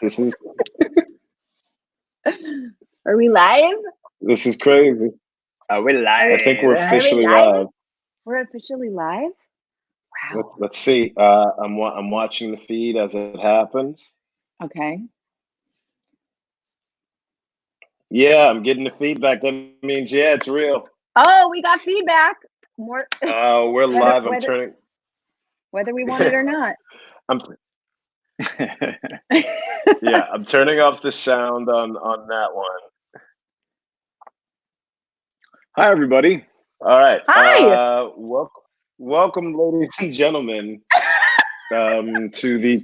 This is Are we live? this is crazy. Are we live? I think we're Are we officially live? live. We're officially live? Wow. Let's see. I'm watching the feed as it happens. Okay. Yeah, I'm getting the feedback. That means it's real. Oh, we got feedback. More We're live. I'm whether- turning. whether we want it or not. I'm yeah. I'm turning off the sound on that one. Hi, everybody. All right. Hi. Welcome, ladies and gentlemen, to the.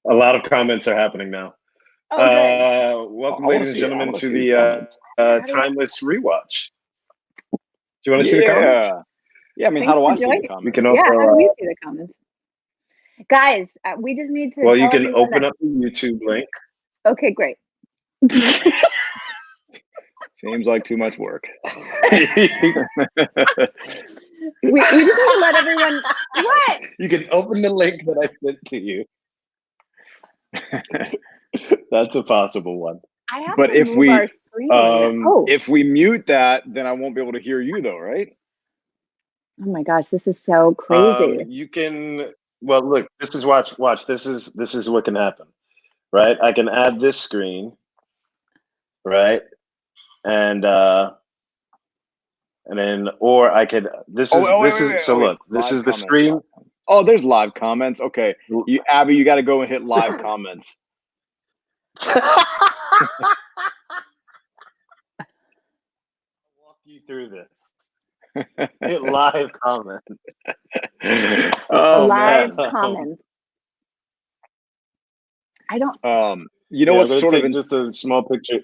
A lot of comments are happening now. Okay. Welcome, I wanna ladies and see it. I gentlemen, wanna to see the the timeless rewatch. Do you want to see the comments? Yeah, I mean, Thanks how do for I see the joining. comments? We can also. Yeah, how do we see the comments? Guys, we just need to Well, you tell can everyone open that- up the YouTube link. Okay, great. Seems like too much work. We just need to let everyone what? You can open the link that I sent to you. That's a possible one. I have But to if move we- our screen. If we mute that, then I won't be able to hear you, though, right? Oh my gosh, this is so crazy. You can. Well, look. This is watch. This is what can happen, right? I can add this screen, right, and then, or I could. This is look. This is the screen. Oh, there's live comments. Okay, Abby, you got to go and hit live comments. Walk you through this. Hit live comment. Live man. comments. I don't. You know what's I'm sort gonna of take just a small picture.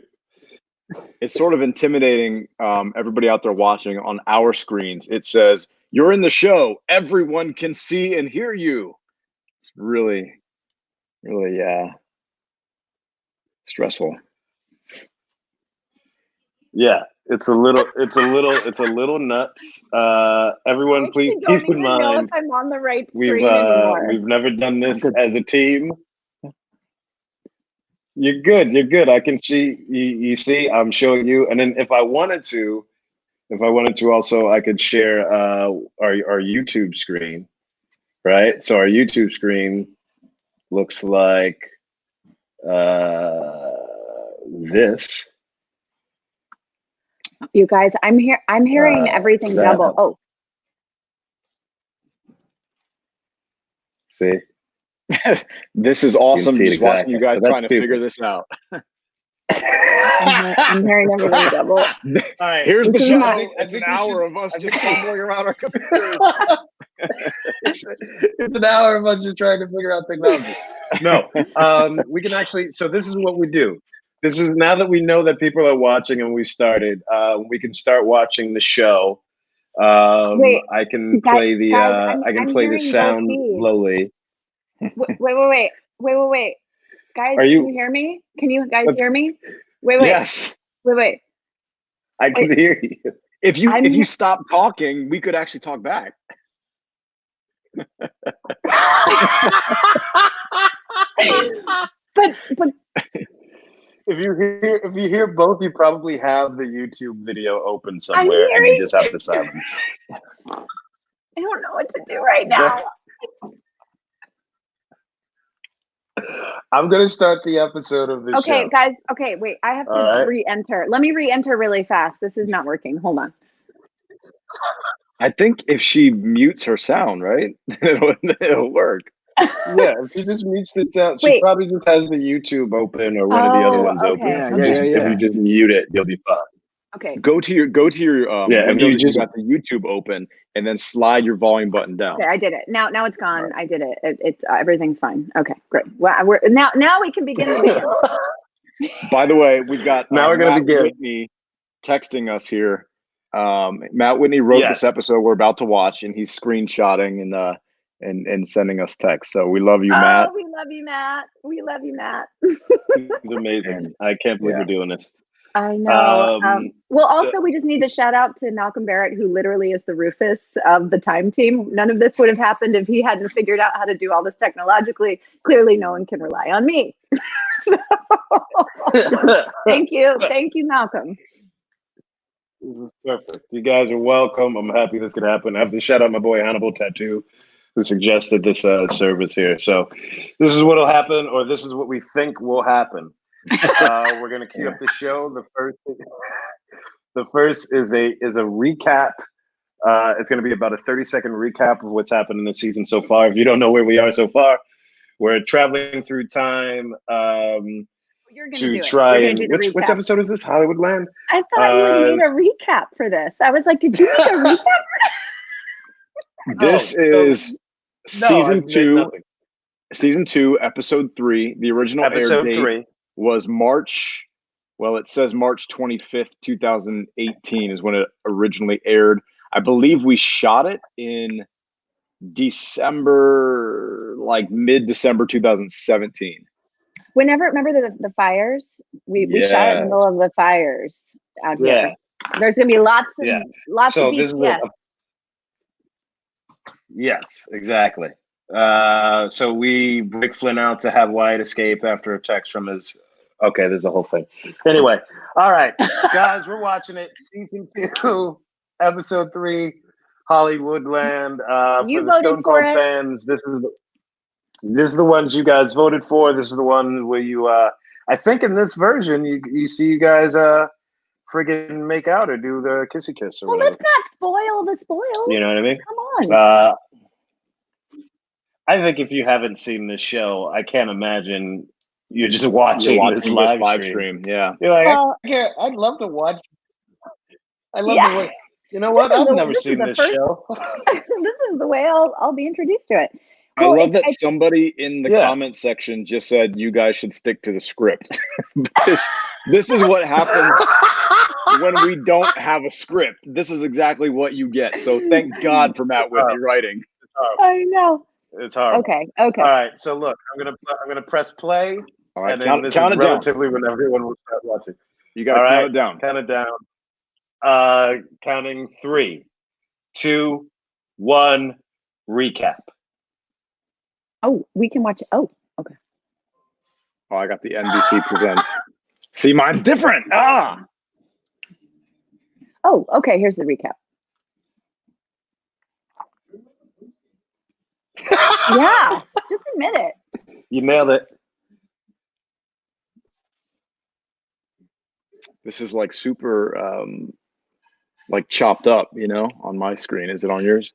it's sort of intimidating. Everybody out there watching on our screens, it says you're in the show. Everyone can see and hear you. It's really stressful. Yeah, it's a little nuts. Everyone, please I don't keep in even know mind if I'm on the right screen anymore. we've never done this as a team. You're good. I can see you see. I'm showing you, and then if I wanted to also, I could share our YouTube screen, right? So our YouTube screen looks like this. You guys, I'm hearing everything that- double. Oh, See, This is awesome. see it Just watching you guys exactly. So trying that's to figure this out. I'm hearing everything double. All right, Here's the This is show. my- It's an hour of us just fumbling around our computers. It's an hour of us just trying to figure out technology. No, we can actually. So this is what we do. This is now that we know that people are watching and we started. We can start watching the show. Wait, I can guys- play the. guys, I can I'm play the hearing both sound feeds. slowly. Wait. Guys, Are you- can you hear me? Can you guys Let's- hear me? Wait. Yes. Wait. I can hear you. If you I'm- stop talking, we could actually talk back. But If you hear both, you probably have the YouTube video open somewhere, and you just have the silence. I don't know what to do right now. I'm gonna start the episode of this Okay, show. guys. Okay, wait. I have to All right. re-enter. Let me re-enter really fast. This is not working. Hold on. I think if she mutes her sound, right, it'll work. Yeah, if she just mutes this out, she Wait. probably just has the YouTube open or one of the other ones okay. open. Yeah, If you just mute it, you'll be fine. Okay. Go to your Yeah, if window you that just- got the YouTube open, and then slide your volume button down. Okay, I did it. Now it's gone. I did it. It's everything's fine. Okay, great. Well, we're now we can begin the video. By the way, we've got Now we're gonna Matt begin. Whitney texting us here. Matt Whitney wrote Yes. this episode we're about to watch, and he's screenshotting and sending us text. So we love you, Matt. Oh, we love you, Matt. We love you, Matt. It's amazing. I can't believe Yeah. we're doing this. I know. Well, so- also, we just need to shout out to Malcolm Barrett, who literally is the Rufus of the time team. None of this would have happened if he hadn't figured out how to do all this technologically. Clearly, no one can rely on me. So, thank you, Malcolm. This is perfect. You guys are welcome. I'm happy this could happen. I have to shout out my boy Hannibal Tattoo, who suggested this service here. So this is what'll happen, or this is what we think will happen. We're gonna cue up the show. The first is a recap. It's gonna be about a 30-second recap of what's happened in the season so far. If you don't know where we are so far, we're traveling through time. You're gonna to do try it. and which episode is this? Hollywoodland? I thought you would need a recap for this. I was like, did you need a recap? This is season 2. Season 2, episode 3. The original episode air date 3 was March. Well, it says March 25th, 2018 is when it originally aired. I believe we shot it in December, like mid-December 2017. Remember the fires? We shot it in the middle of the fires out here. There's gonna be lots so of this BTS. Yes, exactly. So we break Flynn out to have Wyatt escape after a text from his. Okay, there's a whole thing. Anyway, all right, guys, we're watching it. Season 2, episode 3, Hollywoodland. You for the voted Stone for Cold it. fans, this is the ones you guys voted for. This is the one where you. I think in this version, you see you guys friggin' make out or do the kissy kiss or whatever. Let's not spoil the spoils. You know what I mean? Come on. I think if you haven't seen this show, I can't imagine you're just watching this live stream. Yeah. You're like, Well, I'd love to watch. I love Yeah. the way. You know what? I've never seen this show. This is the way I'll be introduced to it. I love that somebody in the comment section just said you guys should stick to the script. This is what happens when we don't have a script. This is exactly what you get. So thank God for Matt Whitney writing. I know. It's hard. Okay. All right. So look, I'm gonna press play. All right. And then this is relatively when everyone will start watching. You got to count it down. Count it down. Counting 3, 2, 1. Recap. Oh, we can watch it. Oh, okay. Oh, I got the NBC Presents. See, mine's different. Ah. Oh, okay. Here's the recap. Yeah, just admit it. You nailed it. This is like super, like chopped up, on my screen. Is it on yours?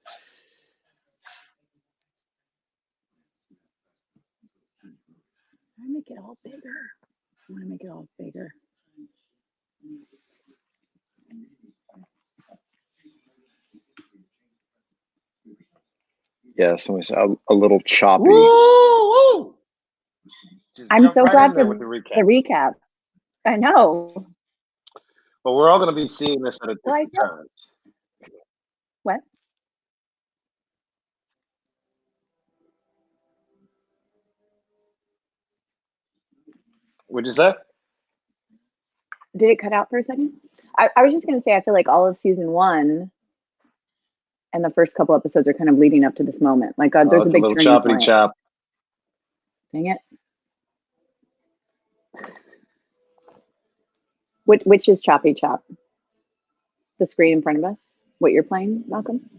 I want to make it all bigger. Yeah, somebody said a little choppy. Woo! I'm so glad for with the recap. I know. But we're all going to be seeing this at a different time. What? What'd you say? Did it cut out for a second? I was just going to say, I feel like all of season 1 and the first couple episodes are kind of leading up to this moment. Like, there's a big little turning choppity point. chop. Dang it. Which is choppy chop? The screen in front of us? What you're playing, Malcolm?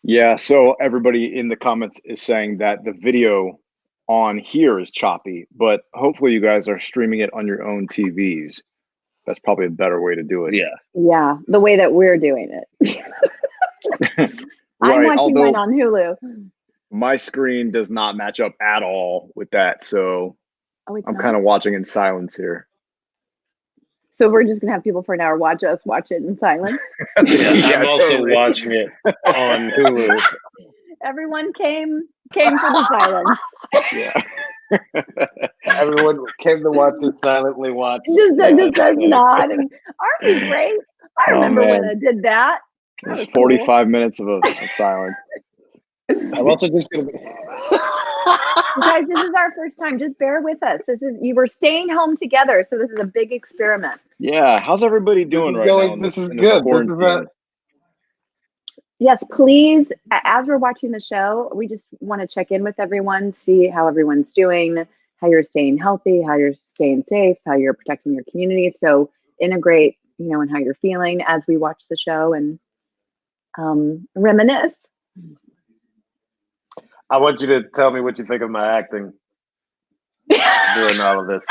Yeah, so everybody in the comments is saying that the video on here is choppy, but hopefully you guys are streaming it on your own TVs. That's probably a better way to do it. Yeah, the way that we're doing it. I'm watching mine on Hulu. My screen does not match up at all with that, so I'm kind of watching in silence here. So we're just gonna have people for an hour watch us watch it in silence. I'm also watching it on Hulu. Everyone came for the silence. Yeah. Everyone came to watch this silently watch. Just does not. And aren't we great? I remember when I did that. It's 45 minutes of silence. I'm also just gonna be guys, this is our first time. Just bear with us. You were staying home together, so this is a big experiment. Yeah, how's everybody doing right now? This is good. This is Yes, please, as we're watching the show, we just want to check in with everyone, see how everyone's doing, how you're staying healthy, how you're staying safe, how you're protecting your community. So integrate, and how you're feeling as we watch the show and reminisce. I want you to tell me what you think of my acting during all of this.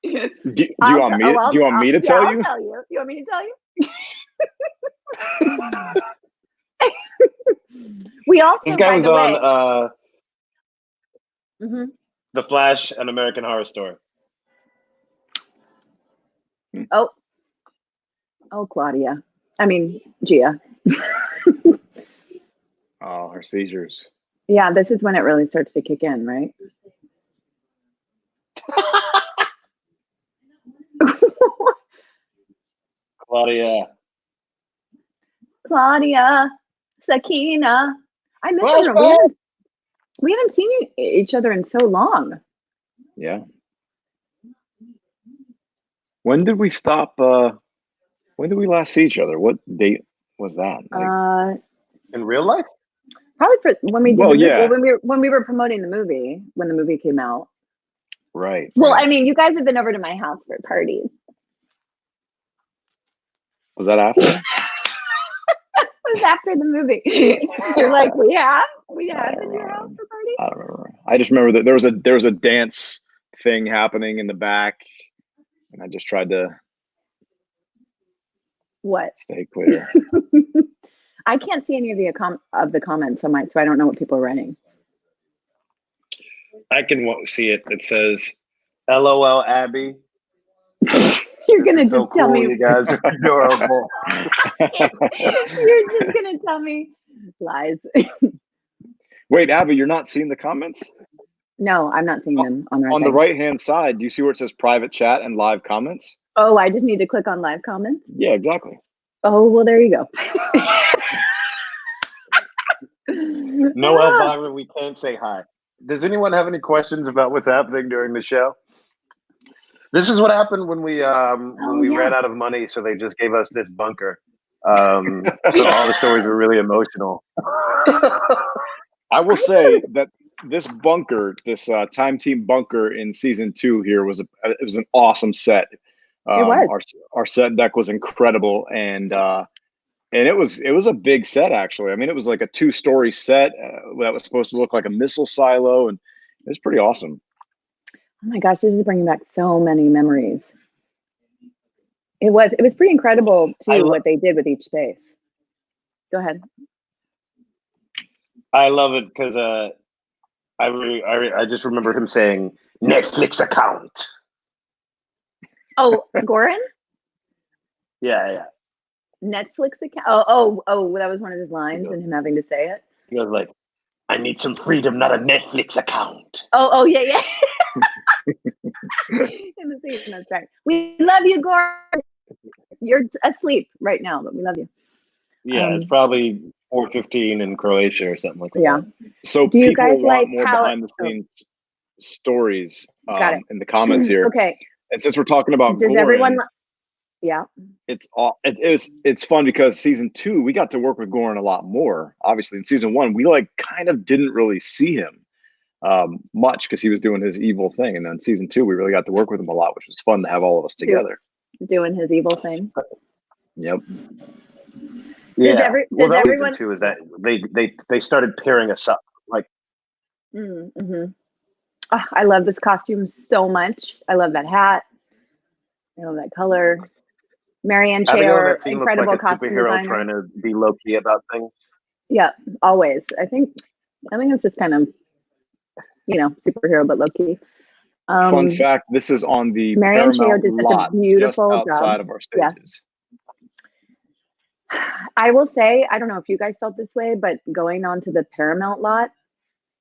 Do you want me to tell you? I'll tell you. You want me to tell you? We also, this guy was on mm-hmm. The Flash and American Horror Story. Oh, Claudia. I mean, Gia. Oh, her seizures. Yeah, this is when it really starts to kick in, right? Claudia, Sakina. I miss her. We haven't seen each other in so long. Yeah. When did we stop? When did we last see each other? What date was that? In real life? Probably when we did when we were promoting the movie, when the movie came out. Right. Well, I mean, you guys have been over to my house for parties. Was that after? It was after the movie. You're like, we have in your house for parties? I don't remember. I just remember that there was a dance thing happening in the back, and I just tried to stay clear. I can't see any of the comments on mine, so I don't know what people are writing. I can see it. It says, "LOL, Abby." You're gonna just so tell cool, me you guys are adorable. You're just gonna tell me lies. Wait, Abby, you're not seeing the comments? No, I'm not seeing them on the right-hand side. Do you see where it says private chat and live comments? Oh, I just need to click on live comments? Yeah, exactly. Oh, well, there you go. No, Elvira, we can't say hi. Does anyone have any questions about what's happening during the show? This is what happened when we ran out of money, so they just gave us this bunker. So all the stories were really emotional. I will say that this bunker, this Time Team bunker in season 2 here was an awesome set. It was. Our set deck was incredible, and it was a big set actually. I mean, it was like a 2-story set that was supposed to look like a missile silo, and it was pretty awesome. Oh my gosh, this is bringing back so many memories. It was pretty incredible too what they did with each space. Go ahead. I love it because I just remember him saying Netflix account. Oh, Goran? Yeah. Netflix account. Oh, that was one of his lines, and him having to say it. He was like, "I need some freedom, not a Netflix account." Oh, yeah. In the scene, that's right. We love you, Goran. You're asleep right now, but we love you. Yeah, it's probably 4:15 in Croatia or something like that. Yeah. So do you guys want more behind the scenes stories in the comments here? Okay. And since we're talking about Does Goran, everyone? Yeah. It's fun because season 2 we got to work with Goran a lot more. Obviously, in season 1 we kind of didn't really see him much because he was doing his evil thing, and then season 2 we really got to work with him a lot, which was fun to have all of us together doing his evil thing. Yep. Yeah. Does everyone too is that they started pairing us up like. Mm-hmm. Oh, I love this costume so much. I love that hat. I love that color. Marianne Chair, incredible looks like a costume superhero designer. trying to be low key about things. Yeah, always. I think it's just kind of superhero but low key. Fun fact: this is on the Marianne Chair Paramount did such lot a beautiful just outside job of our stages. Yes. I will say, I don't know if you guys felt this way, but going onto the Paramount lot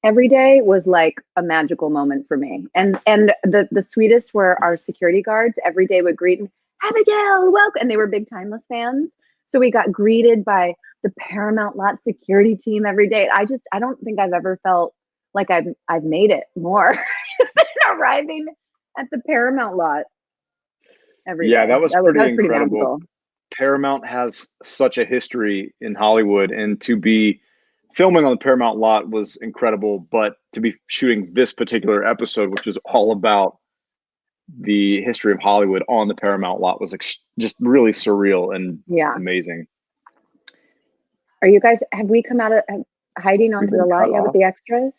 every day was like a magical moment for me. And the sweetest were our security guards. Every day would greet me, Abigail, welcome. And they were big Timeless fans. So we got greeted by the Paramount lot security team every day. I don't think I've ever felt like I've made it more than arriving at the Paramount lot every day. That was pretty incredible. magical. Paramount has such a history in Hollywood, and to be filming on the Paramount lot was incredible. But to be shooting this particular episode, which was all about the history of Hollywood on the Paramount lot, was just really surreal and amazing. Are you guys, have we come out of hiding onto the lot yet with the extras?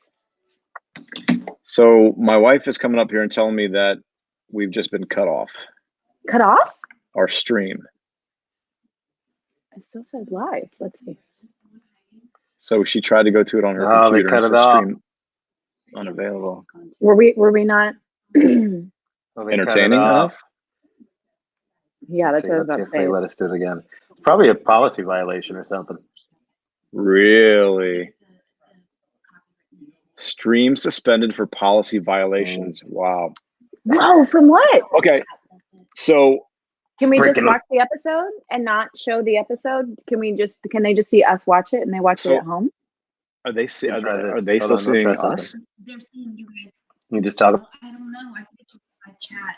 So my wife is coming up here and telling me that we've just been cut off. Cut off? Our stream. It still says live. Let's see. So she tried to go to it on her computer. They cut and it off. Stream unavailable. Were we not entertaining enough? Yeah, that's what I was about to say. They let us do it again. Probably a policy violation or something. Really? Stream suspended for policy violations. Wow. Whoa, from what? Okay. So can we just watch the episode and not show the episode? Can they just see us watch it and they watch it at home? Are they still seeing us? They're seeing you guys. You just talk. I don't know. I think it's live chat.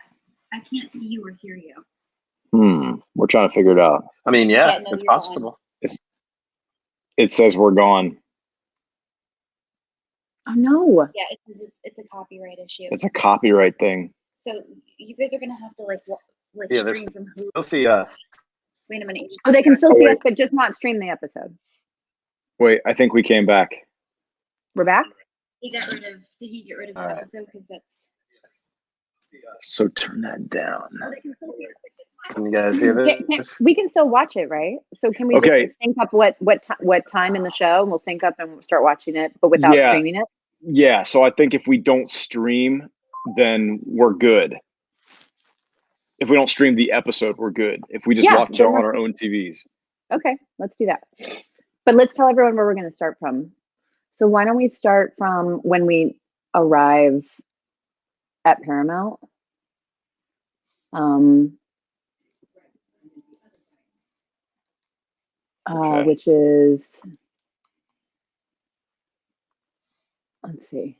I can't see you or hear you. We're trying to figure it out. I mean, it's possible. It says we're gone. Oh no. Yeah, it's a copyright issue. It's a copyright thing. So you guys are gonna have to like stream from Hulu. They'll see us. Wait a minute. Oh, they can still see us, but just not stream the episode. Wait, I think we came back. We're back? Did he get rid of the episode? Because that's. So turn that down. Oh, they can still see us. Can you guys hear this? We can still watch it, right? So can we just sync up what time in the show, and we'll sync up and start watching it, but without streaming it? Yeah, so I think if we don't stream, then we're good. If we don't stream the episode, we're good. If we just watch it on our own TVs. Okay, let's do that. But let's tell everyone where we're going to start from. So why don't we start from when we arrive at Paramount? Which is, let's see.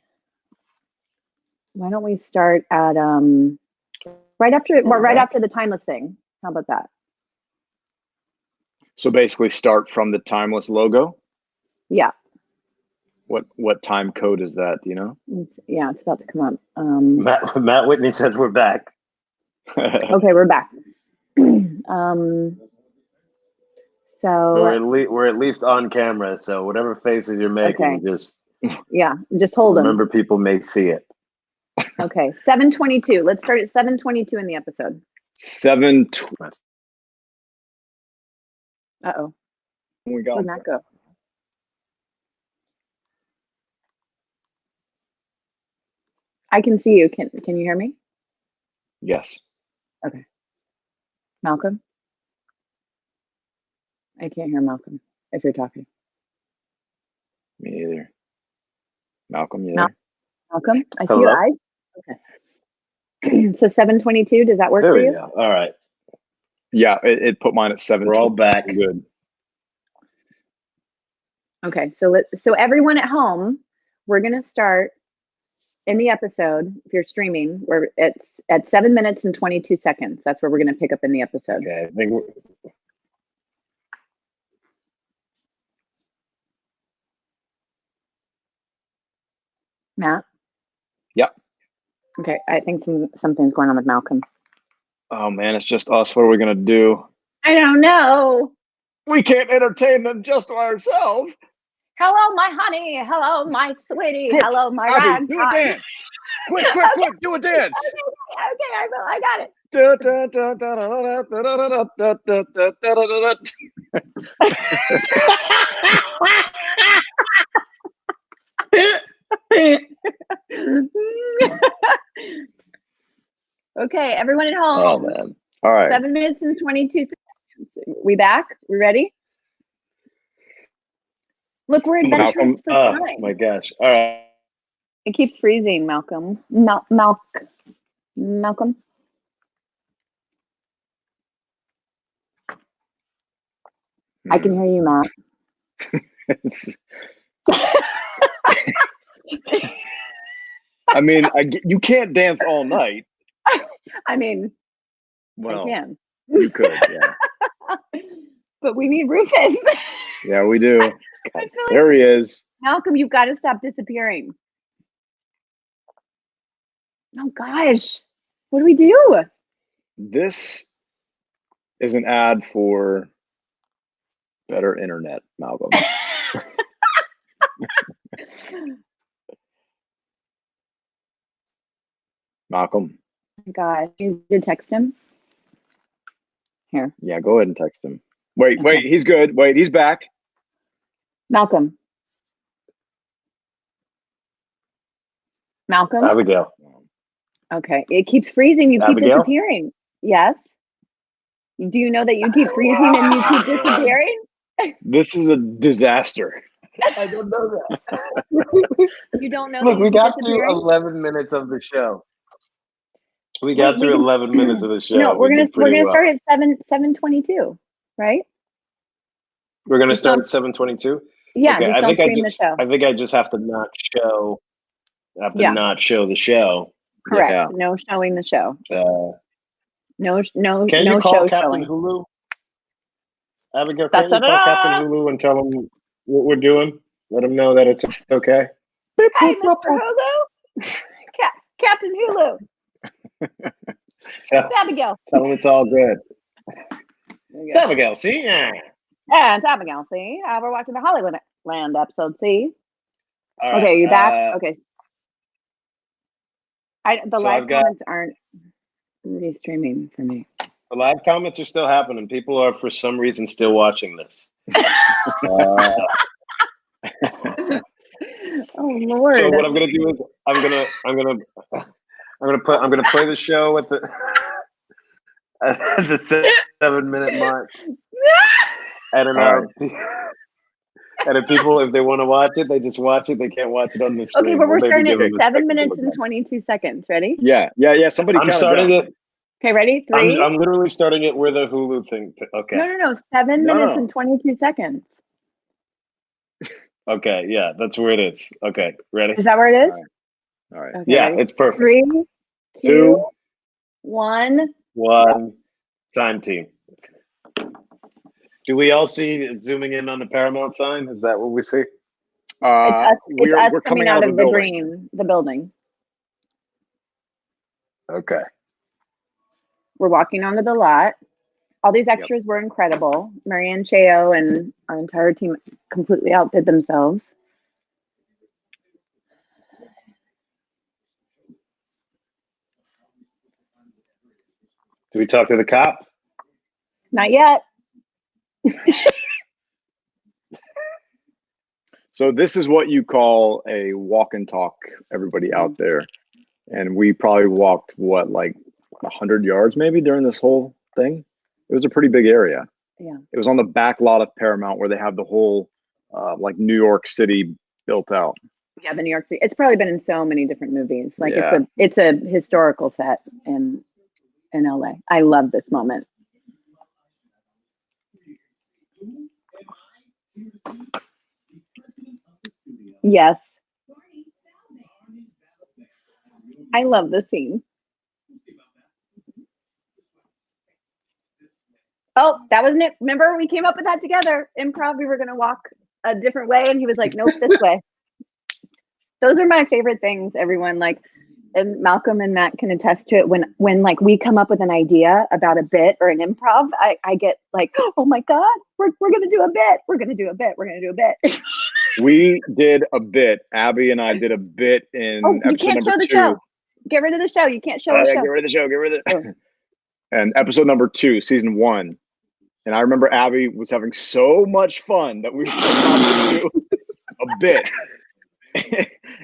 Why don't we start at right after the timeless thing? How about that? So basically, start from the timeless logo. Yeah. What time code is that? Do you know? It's about to come up. Matt Whitney says we're back. Okay, we're back. So we're at least on camera. So whatever faces you're making, just hold them. Remember, people may see it. Okay, 7:22. Let's start at 7:22 in the episode. 7:20. Uh-oh. We got Where'd Matt go? I can see you. Can you hear me? Yes. Okay. Malcolm? I can't hear Malcolm if you're talking. Me either. Malcolm, you there? Malcolm, I see your eyes. Okay. So 7:22, does that work for you? Go. All right. Yeah, it put mine at 7. We're all back. Good. Okay, so everyone at home, we're gonna start in the episode. If you're streaming, where it's at 7 minutes and 22 seconds. That's where we're gonna pick up in the episode. Okay, I think Matt? Yep. Okay, I think something's going on with Malcolm. Oh man, it's just us. What are we gonna do? I don't know. We can't entertain them just ourselves. Hello, my honey. Hello, my sweetie. Quick, hello, my Abby, ragtime. do a dance. Quick, do a dance. Okay, I got it. Okay, everyone at home. Oh man. All right. 7 minutes and 22 seconds. We back? We ready? Look, we're adventurous for time. Oh my gosh. All right. It keeps freezing, Malcolm. Malcolm. I can hear you, Matt. I mean, you can't dance all night. I mean, Well, I can. You could, yeah. But we need Rufus. Yeah, we do. I feel like, There he is. Malcolm, you've got to stop disappearing. Oh gosh, what do we do? This is an ad for better internet, Malcolm. Malcolm. God, you did text him? Here. Yeah, go ahead and text him. Wait, he's good. Wait, he's back. Malcolm. Malcolm? Abigail. Okay. It keeps freezing. You keep Abigail? disappearing. Yes. Do you know that you keep freezing and you keep disappearing? This is a disaster. I don't know that. You don't know Look, that you we keep got through disappearing? 11 minutes of the show. We got through 11 minutes of the show. No, we're We gonna did pretty well. start at 7:22, right? We're gonna Just start don't- at 7:22. Yeah, Okay, just don't stream the show. I think I just have to not show. Yeah. Not show the show. Correct. Yeah. No showing the show. No Can no you call show Captain showing. Hulu? Abigail, can you call Captain Hulu and tell him what we're doing? Let him know that it's okay. Hey, Mr. Hulu. Captain Hulu. It's Abigail. Tell him it's all good. There you It's go. Abigail, see? Yeah. Yeah, it's Abigail. See, we're watching the Hollywoodland episode. See. All right, Okay, you back? Okay. The so live I've got- comments aren't restreaming for me. The live comments are still happening. People are, for some reason, still watching this. Oh Lord! So what I'm gonna do is I'm gonna play the show at the at the 7-minute mark. And if people, if they want to watch it, they just watch it. They can't watch it on the screen. Okay, but we're We'll maybe starting at give them a 7 second to minutes look and at it. 22 seconds. Ready? Yeah. Somebody I'm count it starting down. it. Okay, ready? 3. I'm literally starting it where the Hulu thing. Okay. No. 7 No, minutes no. and 22 seconds. Okay. Yeah, that's where it is. Okay. Ready? Is that where it is? All right. Okay, Yeah, ready? it's perfect. 3, 2, Two. 1. One. Time team. Do we all see zooming in on the Paramount sign? Is that what we see? It's us We're coming out of the green, the building. Okay. We're walking onto the lot. All these extras were incredible. Marianne Cheo and our entire team completely outdid themselves. Do we talk to the cop? Not yet. So this is what you call a walk and talk, everybody out there. And we probably walked, like 100 yards maybe during this whole thing. It was a pretty big area. Yeah. It was on the back lot of Paramount where they have the whole like New York City built out. Yeah, the New York City. It's probably been in so many different movies. Like Yeah. it's a historical set in LA. I love this moment. Yes. I love the scene. Oh, that wasn't it. Remember, we came up with that together. Improv, we were going to walk a different way. And he was like, nope, this way. Those are my favorite things, everyone. Like, and Malcolm and Matt can attest to it. When like we come up with an idea about a bit or an improv, I get like, oh my God, we're going to do a bit. We're going to do a bit. We're going to do a bit. We did a bit. Abby and I did a bit in Oh, you episode can't show number the 2. show. Get rid of the show. You can't show the Yeah, show. get rid of the show. Get rid of Oh. it. And episode number 2, season 1. And I remember Abby was having so much fun that we were about to do a bit.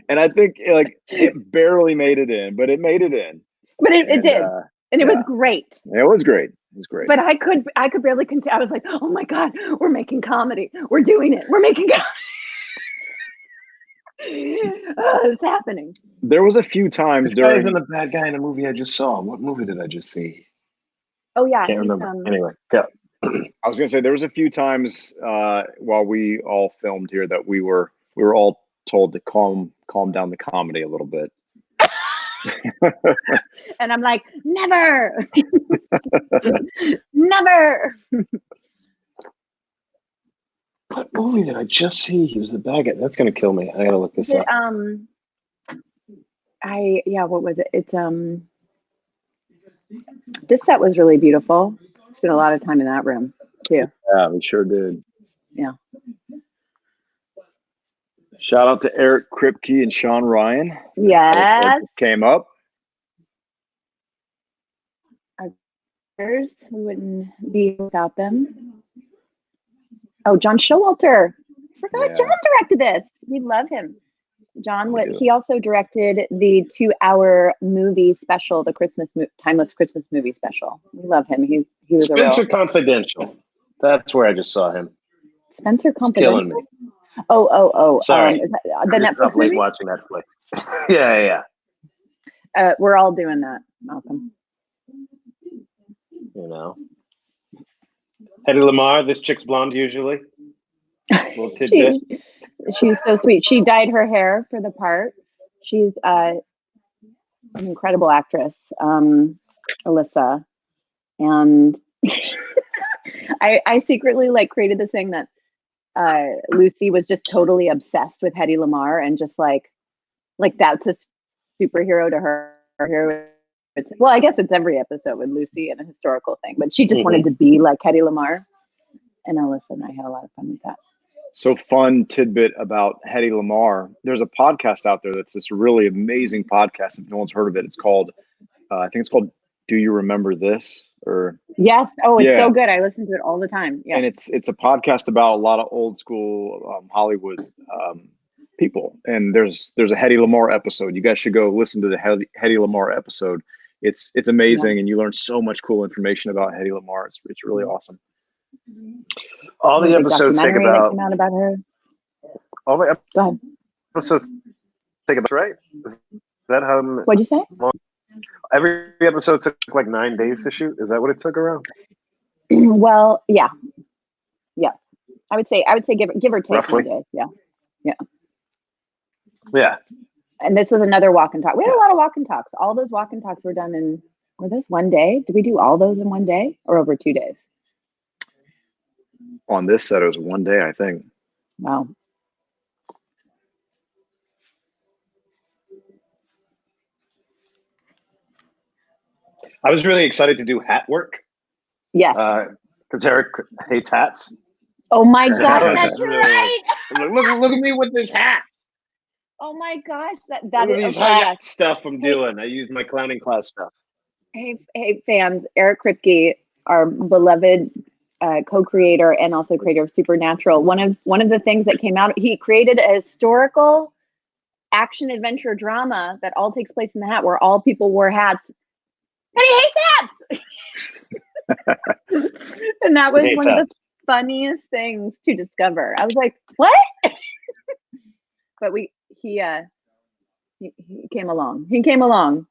And I think like it barely made it in, but it made it in. But it did. And it was yeah. great. It was great. It was great. But I could barely continue. I was like, oh my God, we're making comedy. We're doing it. We're making comedy. It's happening. There was a few times This guy during. isn't a bad guy in a movie I just saw. What movie did I just see? Oh yeah. Can't remember. Anyway, go. I was gonna say there was a few times while we all filmed here that we were all told to calm down the comedy a little bit. And I'm like, never, never. What movie did I just see? He was the bad guy. That's gonna kill me. I gotta look this up. What was it? It's this set was really beautiful. Spent a lot of time in that room too. Yeah, we sure did. Yeah. Shout out to Eric Kripke and Sean Ryan. Yes. Came up. We wouldn't be without them. Oh, John Showalter. Forgot John directed this. We love him. John, he also directed the 2-hour movie special, the timeless Christmas movie special. We love him. He was Spencer Confidential. That's where I just saw him. Spencer Confidential. Killing me. Oh. Sorry. The Netflix late movie? watching Netflix. Yeah. We're all doing that, Malcolm. You know. Hedy Lamarr, this chick's blonde usually. Little tidbit. She's so sweet. She dyed her hair for the part. She's an incredible actress, Alyssa. And I secretly created this thing that Lucy was just totally obsessed with Hedy Lamarr and just like that's a superhero to her. Well, I guess it's every episode with Lucy and a historical thing, but she just wanted to be like Hedy Lamarr. And Alyssa and I had a lot of fun with that. So fun tidbit about Hedy Lamarr. There's a podcast out there that's this really amazing podcast. If no one's heard of it, it's called, I think it's called Do You Remember This? Or yes. Oh, it's so good. I listen to it all the time. Yeah. And it's a podcast about a lot of old school Hollywood people. And there's a Hedy Lamarr episode. You guys should go listen to the Hedy Lamarr episode. It's amazing, and you learn so much cool information about Hedy Lamarr. It's really awesome. All the episodes take about. That came out about her. All the Go ahead. episodes take about, right? Is that how? What'd you say? Every episode took like 9 days to shoot. Is that what it took around? Well, yeah. I would say give or take Roughly. 9 days. Yeah. And this was another walk and talk. We had a lot of walk and talks. All those walk and talks were done were those 1 day? Did we do all those in 1 day or over 2 days? On this set, it was 1 day, I think. Wow. I was really excited to do hat work. Yes. Because Eric hates hats. Oh my gosh, that's right. Look at me with this hat. Oh my gosh, that Look at is these hat stuff I'm doing. I use my clowning class stuff. Hey fans, Eric Kripke, our beloved co-creator and also creator of Supernatural. One of the things that came out, he created a historical action adventure drama that all takes place in the hat, where all people wore hats. And he hates hats. And that was one of the funniest things to discover. I was like, what? But he came along. He came along.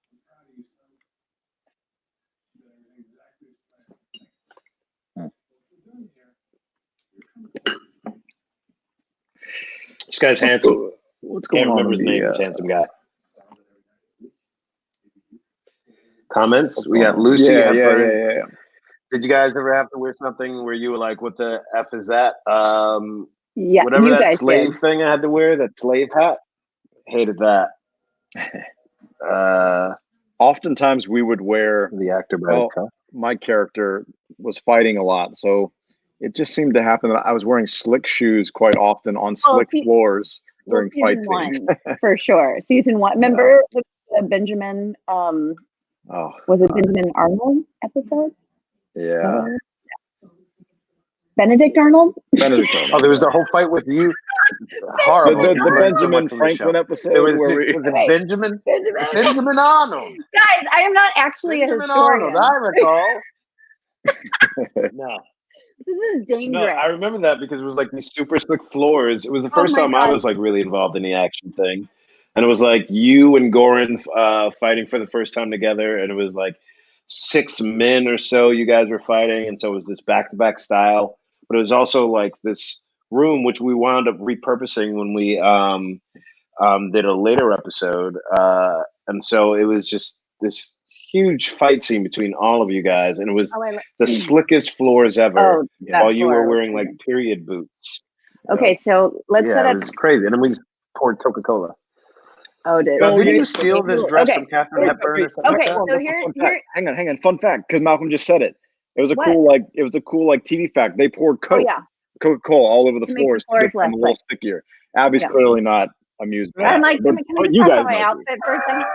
This guy's handsome. What's going Can't on? remember his name. He's handsome guy. Comments? We got Lucy. Yeah. Did you guys ever have to wear something where you were like, what the F is that? Yeah. Whatever that slave thing I had to wear, that slave hat. Hated that. Oftentimes we would wear The actor. my character was fighting a lot, so it just seemed to happen that I was wearing slick shoes quite often on slick floors during fight scenes. For sure. Season 1. Remember the Benjamin? Was it Benjamin Arnold episode? Yeah. Benedict Arnold? Oh, there was the whole fight with you. Horrible. The Benjamin Franklin episode. Was it Benjamin? Benjamin Arnold. Guys, I am not actually Benjamin a historian. Arnold, I recall. No. This is dangerous. No, I remember that because it was like these super slick floors. It was the first time I was like really involved in the action thing. And it was like you and Goran fighting for the first time together. And it was like 6 men or so you guys were fighting. And so it was this back-to-back style. But it was also like this room, which we wound up repurposing when we did a later episode. And so it was just this huge fight scene between all of you guys, and it was the slickest floors ever. While you were wearing like period boots. Okay, so let's set up. It was crazy, and then we just poured Coca-Cola. Oh, did you steal this dress from Katharine Hepburn or something? Okay, so here. Hang on. Fun fact, because Malcolm just said it. It was a cool TV fact. They poured Coca-Cola all over the floors to become a little stickier. Abby's clearly not amused. I'm like, can I just talk about my outfit for a second?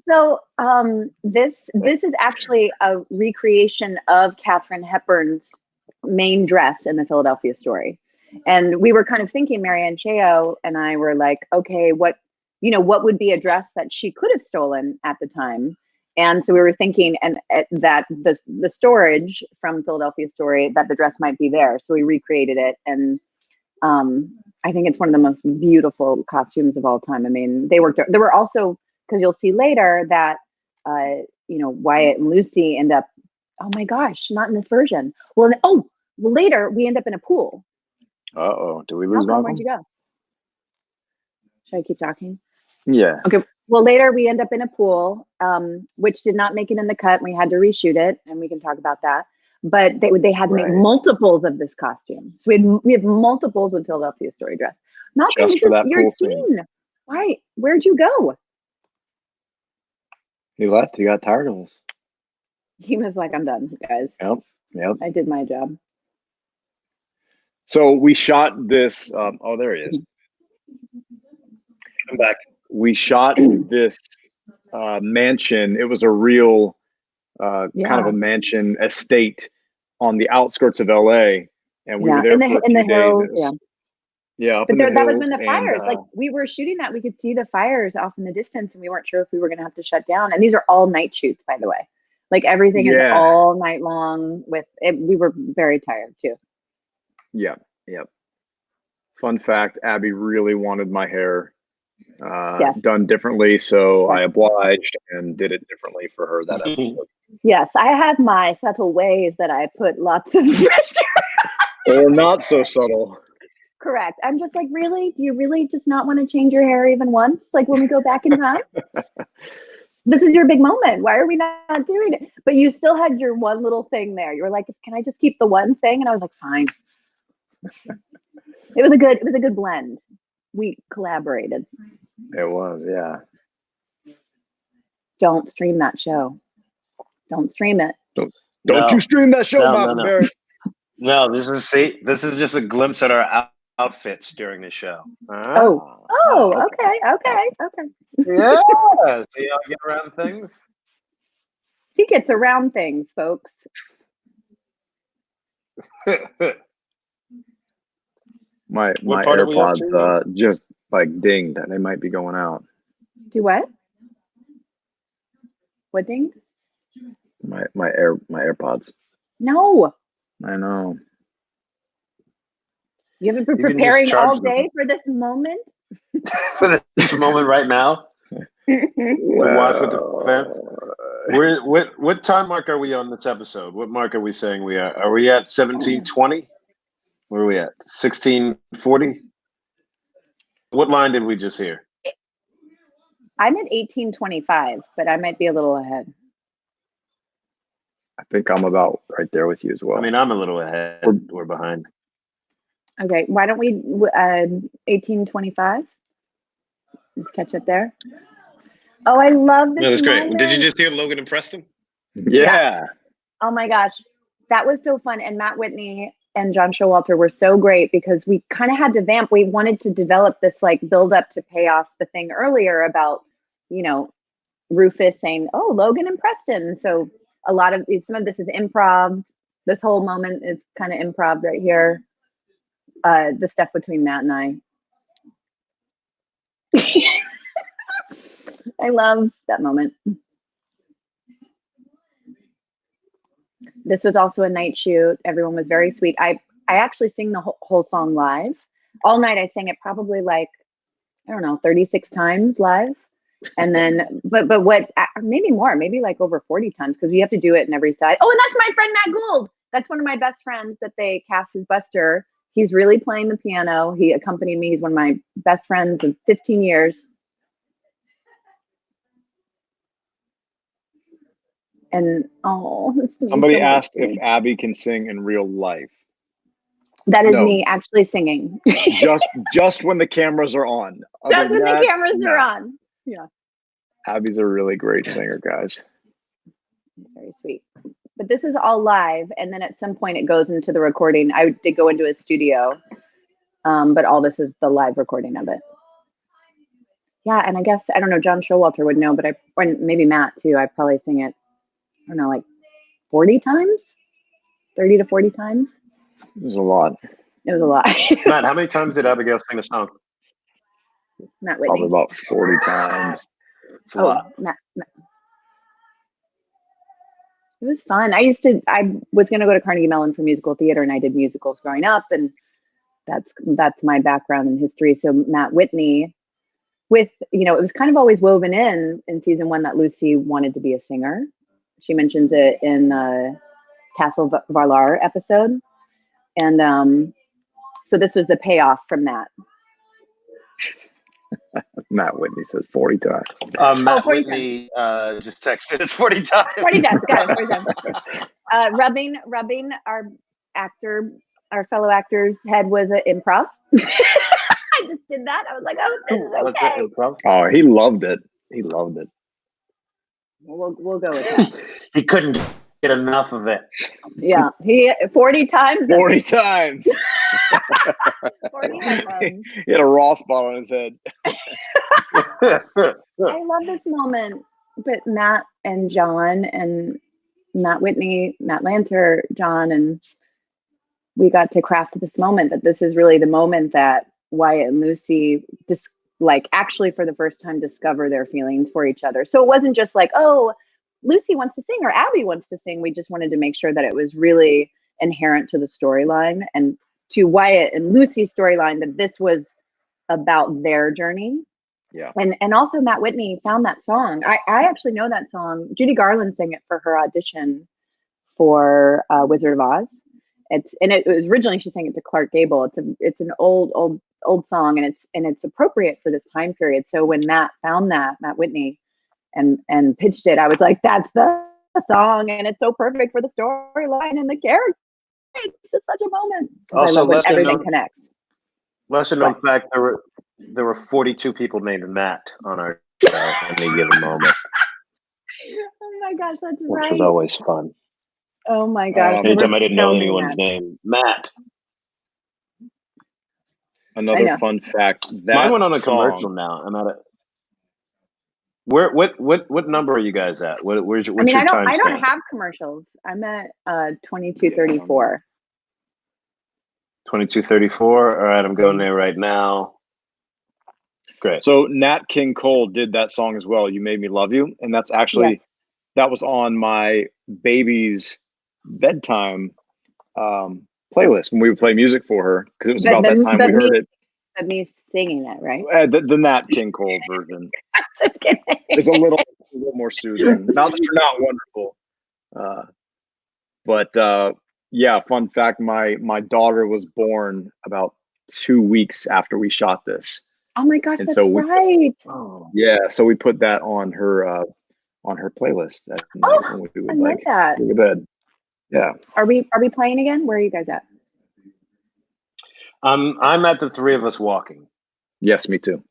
So this is actually a recreation of Katharine Hepburn's main dress in the Philadelphia Story. And we were kind of thinking, Marianne Cheo and I were like, okay, what would be a dress that she could have stolen at the time? And so we were thinking that the storage from Philadelphia Story, that the dress might be there. So we recreated it. And I think it's one of the most beautiful costumes of all time. I mean, there were also, because you'll see later that, Wyatt and Lucy end up, oh my gosh, not in this version. Well, later we end up in a pool. Uh-oh, did we lose Malcolm? Where'd you go? Should I keep talking? Yeah. Okay. Well, later we end up in a pool, which did not make it in the cut. And we had to reshoot it, and we can talk about that. But they had to make multiples of this costume. So we have multiples of Philadelphia Story dress. Malcolm, this is your scene. Why? Where'd you go? He left. He got tired of us. He was like, I'm done, guys. Yep. I did my job. So we shot this. There he is. I'm back. We shot this mansion. It was a real kind of a mansion estate on the outskirts of LA, and we were there for a few hills, days. Yeah, but that was when the fires. Like we were shooting that, we could see the fires off in the distance, and we weren't sure if we were going to have to shut down. And these are all night shoots, by the way. Like everything is all night long. With it, we were very tired too. Yeah. Fun fact: Abby really wanted my hair done differently, so I obliged and did it differently for her that episode. Yes, I have my subtle ways that I put lots of pressure. Or not so subtle. Correct. I'm just like, really? Do you really just not want to change your hair even once? Like when we go back in time? This is your big moment. Why are we not doing it? But you still had your one little thing there. You were like, can I just keep the one thing? And I was like, fine. It was a good blend. We collaborated. It was, yeah. Don't stream that show. Don't stream it. Don't you stream that show, Malcolm Barrett. No, this is just a glimpse at our outfits during the show. Okay. Yeah, see how I get around things? He gets around things, folks. My AirPods just like dinged. They might be going out. Do what? What dinged? My AirPods. No. I know. You haven't been preparing all day for this moment? For this moment right now? To watch with the fan? What time mark are we on this episode? What mark are we saying we are? Are we at 1720? Where are we at? 1640? What line did we just hear? I'm at 1825, but I might be a little ahead. I think I'm about right there with you as well. I mean, I'm a little ahead. We're behind. Okay, why don't we 1825? Just catch up there. Oh, I love this. No, that's moment. great. Did you just hear Logan and Preston? Yeah. Oh my gosh, that was so fun. And Matt Whitney and John Showalter were so great because we kind of had to vamp. We wanted to develop this like build up to pay off the thing earlier about, Rufus saying, "Oh, Logan and Preston." So some of this is improv. This whole moment is kind of improv right here. The stuff between Matt and I. I love that moment. This was also a night shoot. Everyone was very sweet. I actually sing the whole song live. All night I sang it probably 36 times live. And then, but what, maybe more, maybe like over 40 times because we have to do it in every side. Oh, and that's my friend Matt Gould. That's one of my best friends that they cast as Buster. He's really playing the piano. He accompanied me. He's one of my best friends of 15 years. And Somebody asked if Abby can sing in real life. That is me actually singing. just when the cameras are on. Just when the cameras are on. Yeah. Abby's a really great singer, guys. Very sweet. But this is all live, and then at some point it goes into the recording. I did go into a studio, but all this is the live recording of it. Yeah, and I guess, I don't know, John Showalter would know, but or maybe Matt too, I probably sing it, I don't know, like 40 times? 30 to 40 times? It was a lot. It was a lot. Matt, how many times did Abigail sing a song? Matt Whitney. Probably about 40 times. It's a lot. Matt. It was fun. I was going to go to Carnegie Mellon for musical theater, and I did musicals growing up, and that's my background in history. So Matt Whitney, it was kind of always woven in season 1 that Lucy wanted to be a singer. She mentions it in Castle Varlar episode. And so this was the payoff from that. Matt Whitney says 40 times. Matt 40 Whitney just texted us 40 times. 40 times, got it, 40 times. Rubbing our fellow actor's head was an improv. I just did that. I was like, oh, this is okay. Improv? Oh, he loved it. He loved it. We'll go with that. He couldn't get enough of it. Yeah, 40 times. 40 times. 40 times. He had a raw spot on his head. I love this moment. But Matt and John and Matt Whitney, Matt Lanter, John, and we got to craft this moment, that this is really the moment that Wyatt and Lucy actually for the first time discover their feelings for each other. So it wasn't just like, oh, Lucy wants to sing or Abby wants to sing. We just wanted to make sure that it was really inherent to the storyline and to Wyatt and Lucy's storyline, that this was about their journey. Yeah. And also Matt Whitney found that song. I actually know that song. Judy Garland sang it for her audition for Wizard of Oz. It was originally, she sang it to Clark Gable. It's an old song, and it's appropriate for this time period. So when Matt found that, Matt Whitney, and pitched it, I was like, that's the song, and it's so perfect for the storyline and the character. It's just such a moment. Also, everything connects. Lesser known fact, there were 42 people named Matt on our show at any given moment. Oh my gosh, that's which right. was always fun. Oh my gosh. Anytime I didn't know anyone's name, Matt. Another fun fact. Mine went on a commercial now. I'm at it. What number are you guys at? What's your time I don't have commercials. I'm at 2234. 2234. All right, I'm going there right now. Great. So Nat King Cole did that song as well, You Made Me Love You. And that's actually, that was on my baby's bedtime playlist when we would play music for her, because it was about that time we heard it. But me singing it, right? The Nat King Cole version. Just kidding. It's a little more soothing. Not that you're not wonderful. But yeah, fun fact, my daughter was born about 2 weeks after we shot this. Oh my gosh, and that's so right. So we put that on her playlist at night when we would like that. go to bed. Yeah. Are we playing again? Where are you guys at? I'm at the three of us walking. Yes, me too.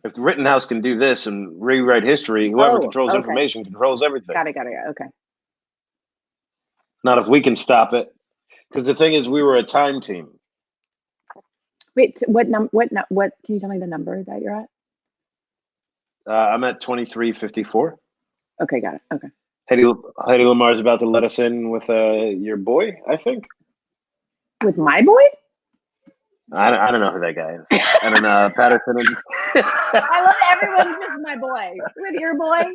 If the Rittenhouse can do this and rewrite history, whoever controls information controls everything. Got it. Okay. Not if we can stop it. Because the thing is, we were a time team. Wait, what can you tell me the number that you're at? I'm at 2354. Okay, got it. Okay. Heidi Lamar's about to let us in with your boy, I think. With my boy? I don't know who that guy is. I don't know. Patterson. I love everyone's just my boy. With your boy,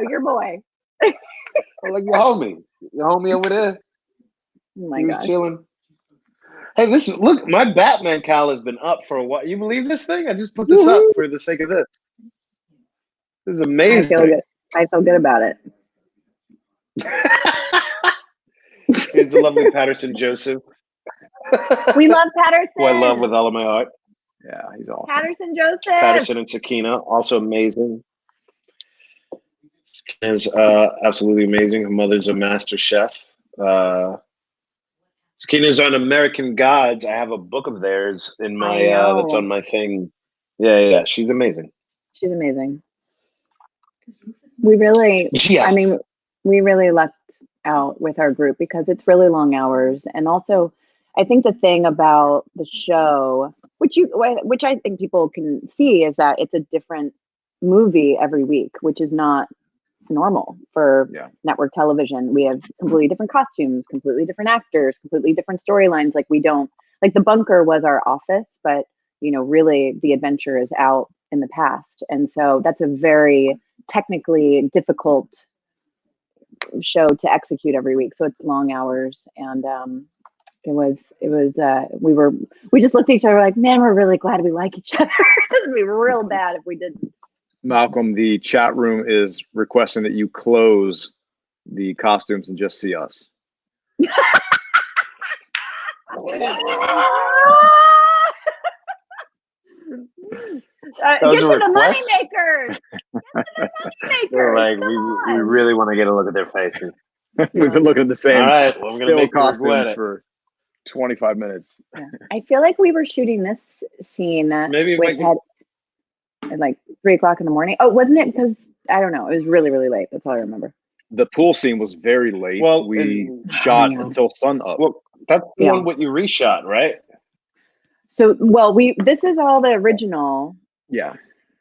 your boy. Like your homie. Your homie over there. Oh my he was gosh. chilling. Hey, look, my Batman cowl has been up for a while. You believe this thing? I just put this up for the sake of this. This is amazing. I feel good about it. Here's the lovely Patterson Joseph. We love Patterson. Who I love with all of my heart. Yeah, he's awesome. Patterson Joseph. Patterson and Sakina, also amazing. Is absolutely amazing. Her mother's a master chef. Sakina's on American Gods. I have a book of theirs in my that's on my thing. Yeah, she's amazing. She's amazing. We really, I mean, we really lucked out with our group because it's really long hours, and also, I think the thing about the show, which I think people can see, is that it's a different movie every week, which is not normal for network television. We have completely different costumes, completely different actors, completely different storylines. Like we don't, like The Bunker was our office, but you know, really the adventure is out in the past. And so that's a very technically difficult show to execute every week. So it's long hours, and we just looked at each other like, man, we're really glad we like each other. This would be real bad if we didn't. Malcolm, the chat room is requesting that you close the costumes and just see us. Get to the money makers. They're like, we really want to get a look at their faces. We've been looking at the same we're gonna make costumes for 25 minutes. Yeah. I feel like we were shooting this scene maybe at like 3 o'clock in the morning. Oh, wasn't it? Because I don't know. It was really, really late. That's all I remember. The pool scene was very late. Well, we shot until sun up. Well, that's the one what you reshot, right? So, this is all the original. Yeah.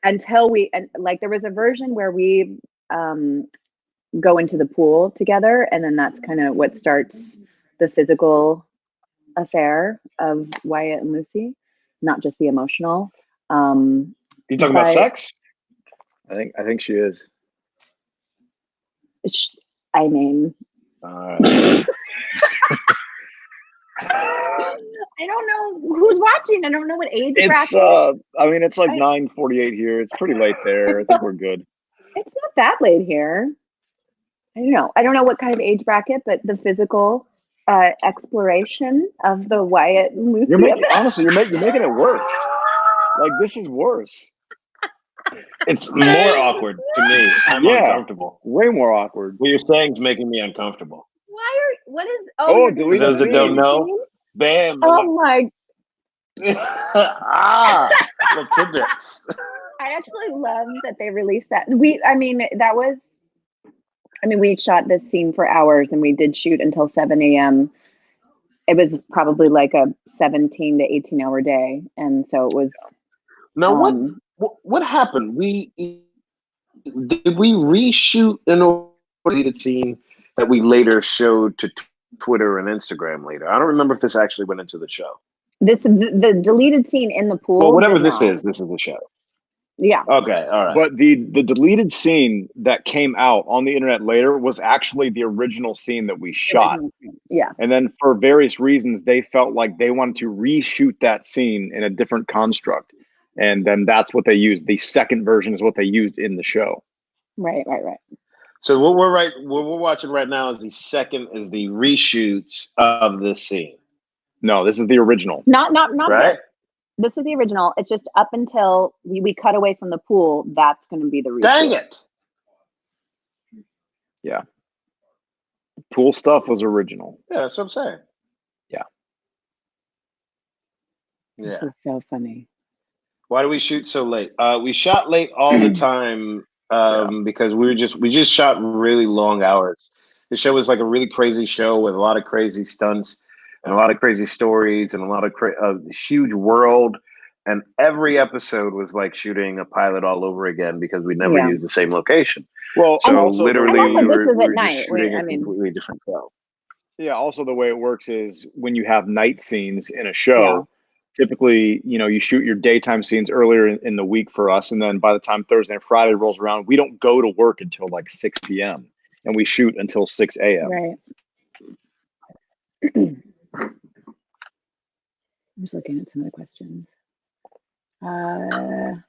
Until there was a version where we go into the pool together, and then that's kind of what starts the physical affair of Wyatt and Lucy, not just the emotional. You talking about sex? I think she is. I mean, I don't know who's watching. I don't know what age bracket. I mean, it's like 9:48 here. It's pretty late there. I think we're good. It's not that late here. I don't know what kind of age bracket, but the physical exploration of the Wyatt and Lucy. You're making it worse. Like, this is worse. It's more awkward to me. I'm uncomfortable. Way more awkward. What you're saying is making me uncomfortable. For those that don't know, bam. Oh my. Little tidbits. I actually love that they released that. We shot this scene for hours, and we did shoot until 7 a.m. It was probably like a 17 to 18 hour day. And so it was. Now, what happened? Did we reshoot an deleted scene that we later showed to Twitter and Instagram later? I don't remember if this actually went into the show. The deleted scene in the pool. Well, whatever this is the show. Yeah. Okay. All right. But the deleted scene that came out on the internet later was actually the original scene that we shot. Yeah. And then for various reasons, they felt like they wanted to reshoot that scene in a different construct. And then that's what they used. The second version is what they used in the show. Right. So what we're watching right now is the reshoots of this scene. No, this is the original. Not right. This is the original. It's just up until we cut away from the pool. That's going to be the reshoot. Dang it! Yeah. Pool stuff was original. Yeah, that's what I'm saying. Yeah. This is so funny. Why do we shoot so late? We shot late all the time because we just shot really long hours. The show was like a really crazy show with a lot of crazy stunts and a lot of crazy stories and a lot of huge world. And every episode was like shooting a pilot all over again because we never used the same location. Well, so literally we were night. just shooting a completely different show. Yeah. Also, the way it works is when you have night scenes in a show. Typically, you shoot your daytime scenes earlier in the week for us. And then by the time Thursday and Friday rolls around, we don't go to work until like 6 p.m. and we shoot until 6 a.m. Right. I'm just looking at some of the questions. I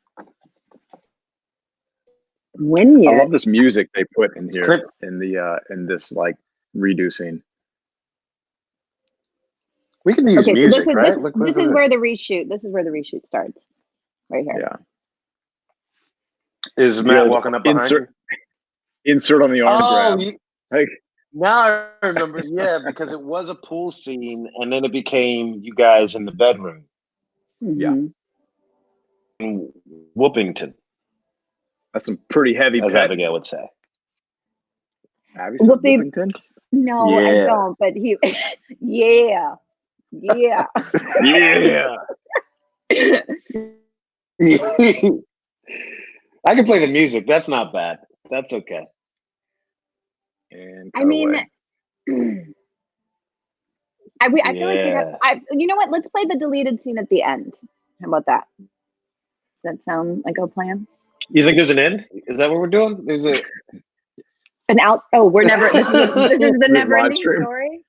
love this music they put in here in this like redo scene. We can use music, right? This is where the reshoot. This is where the reshoot starts, right here. Yeah. Is Matt walking up behind you? insert on the arm grab. Like, now I remember, yeah, because it was a pool scene, and then it became you guys in the bedroom. Yeah. In Whoopington. That's some pretty heavy as pet. Abigail would say. Abby said Whoopington? No, I Yeah. don't. But he, yeah. Yeah. I can play the music. That's not bad. That's okay. And I mean, away. I feel like you know what? Let's play the deleted scene at the end. How about that? Does that sound like a plan? You think there's an end? Is that what we're doing? There's an out. Oh, we're never. This is the never-ending story.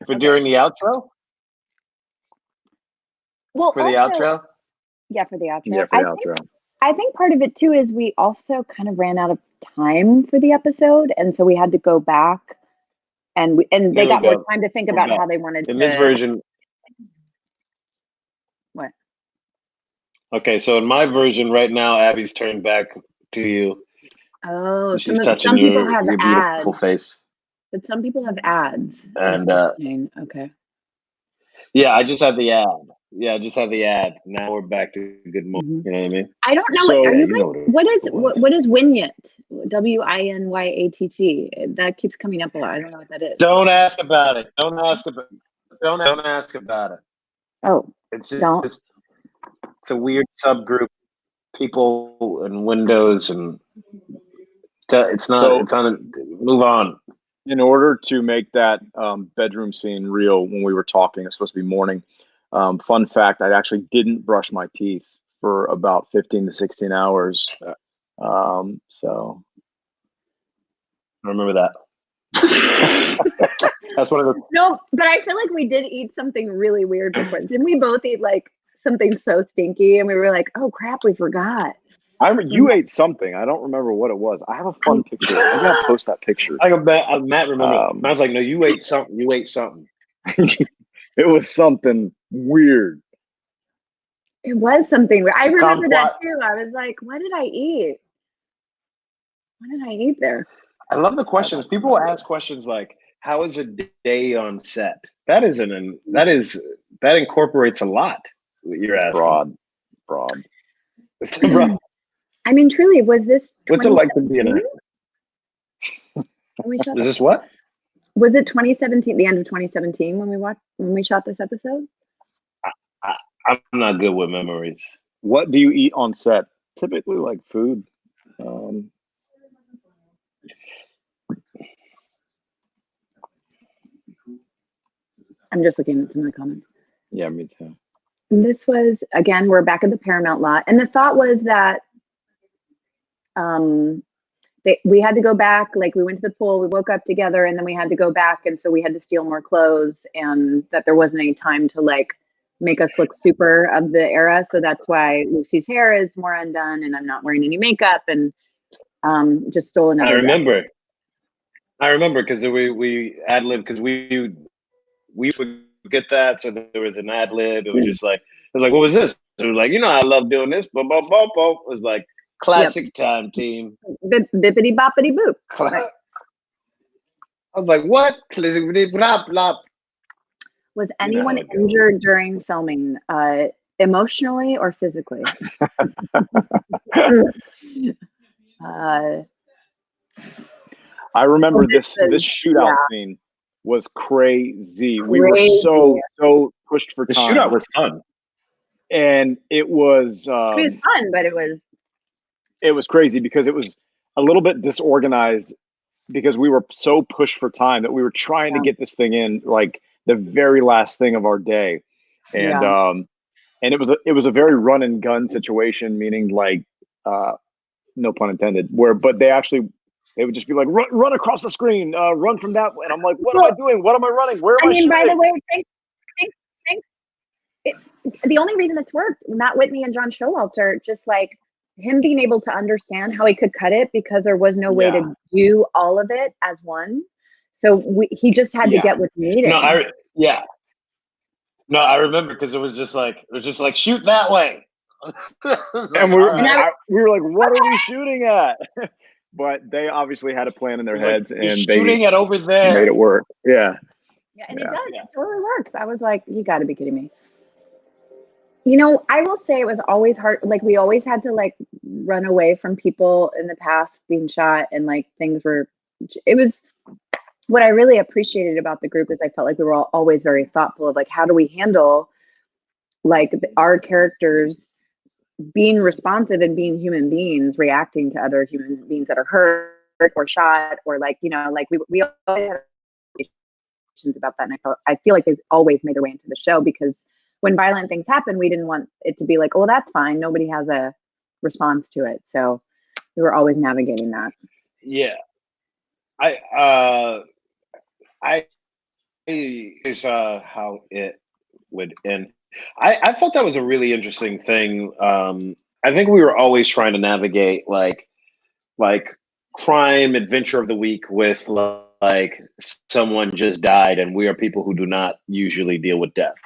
For during the outro. Well, for the outro. Yeah, for the outro. Yeah, for the outro. I think part of it too is we also kind of ran out of time for the episode, and so we had to go back, and they got more time to think about how they wanted to. In this version. What? Okay, so in my version right now, Abby's turned back to you. Oh, she's touching your beautiful face. But some people have ads. And okay. Yeah, I just had the ad. Yeah, I just had the ad. Now we're back to good morning. Mm-hmm. You know what I mean? I don't know. So, are you guys, what is Wyatt? Wyatt? That keeps coming up a lot. I don't know what that is. Don't ask about it. Don't ask about it. Oh, it's a weird subgroup. People and windows and it's not. So, it's on. Move on. In order to make that bedroom scene real, when we were talking, it's supposed to be morning. Fun fact: I actually didn't brush my teeth for about 15 to 16 hours. So I remember that. That's one of the. No, but I feel like we did eat something really weird before. Didn't we both eat like something so stinky, and we were like, "Oh crap, we forgot." I remember you ate something. I don't remember what it was. I have a fun picture. I'm gonna post that picture. Matt remember. I was like, "No, you ate something. You ate something." It was something weird. It was something weird. I remember that too. I was like, "What did I eat? What did I eat there?" I love the questions. People ask questions like, "How is a day on set?" That incorporates a lot. What you're asking. Broad. It's broad. I mean, truly, was this? What's it like to be an actor? Was this what? Was it 2017? The end of 2017 when we shot this episode? I'm not good with memories. What do you eat on set? Typically, like food. I'm just looking at some of the comments. Yeah, me too. This was, again, we're back at the Paramount lot, and the thought was that we had to go back. Like, we went to the pool, we woke up together, and then we had to go back, and so we had to steal more clothes, and that there wasn't any time to like make us look super of the era. So that's why Lucy's hair is more undone, and I'm not wearing any makeup, and just stole another. I remember because we ad lib because we forget that. So there was an ad lib. It was just like, what was this? It was like, I love doing this. It was like classic time, team. Bippity boppity boop. Right. I was like, what? Blah, blah. Was anyone injured during filming, emotionally or physically? I remember this shootout scene was crazy. We were so pushed for time. The shootout was fun. And it was fun, but it was crazy because it was a little bit disorganized because we were so pushed for time that we were trying to get this thing in like the very last thing of our day. And and it was a very run and gun situation, meaning like no pun intended, but they would just be like, run across the screen, run from that way. And I'm like, what am I doing? What am I running? Where am I shooting? By the way, thanks. The only reason it's worked, Matt Whitney and John Showalter, just like him being able to understand how he could cut it because there was no way to do all of it as one. So he just had to get what's needed. No, I remember because it was just like shoot that way. And we were like, what are we shooting at? but they obviously had a plan in their It's like, heads, "You're and shooting they it over there." made it work. Yeah. Yeah, and Yeah. it does. It totally works. I was like, you got to be kidding me. You know, I will say it was always hard. Like, we always had to like run away from people in the past being shot, and like things were. It was what I really appreciated about the group is I felt like we were all always very thoughtful of like how do we handle like our characters being responsive and being human beings reacting to other human beings that are hurt or shot or like, you know, like we always had questions about that, and I feel like it's always made their way into the show because when violent things happen, we didn't want it to be like, oh, that's fine, nobody has a response to it, so we were always navigating that. Yeah, I is how it would end. I thought that was a really interesting thing. I think we were always trying to navigate like crime adventure of the week with like someone just died, and we are people who do not usually deal with death.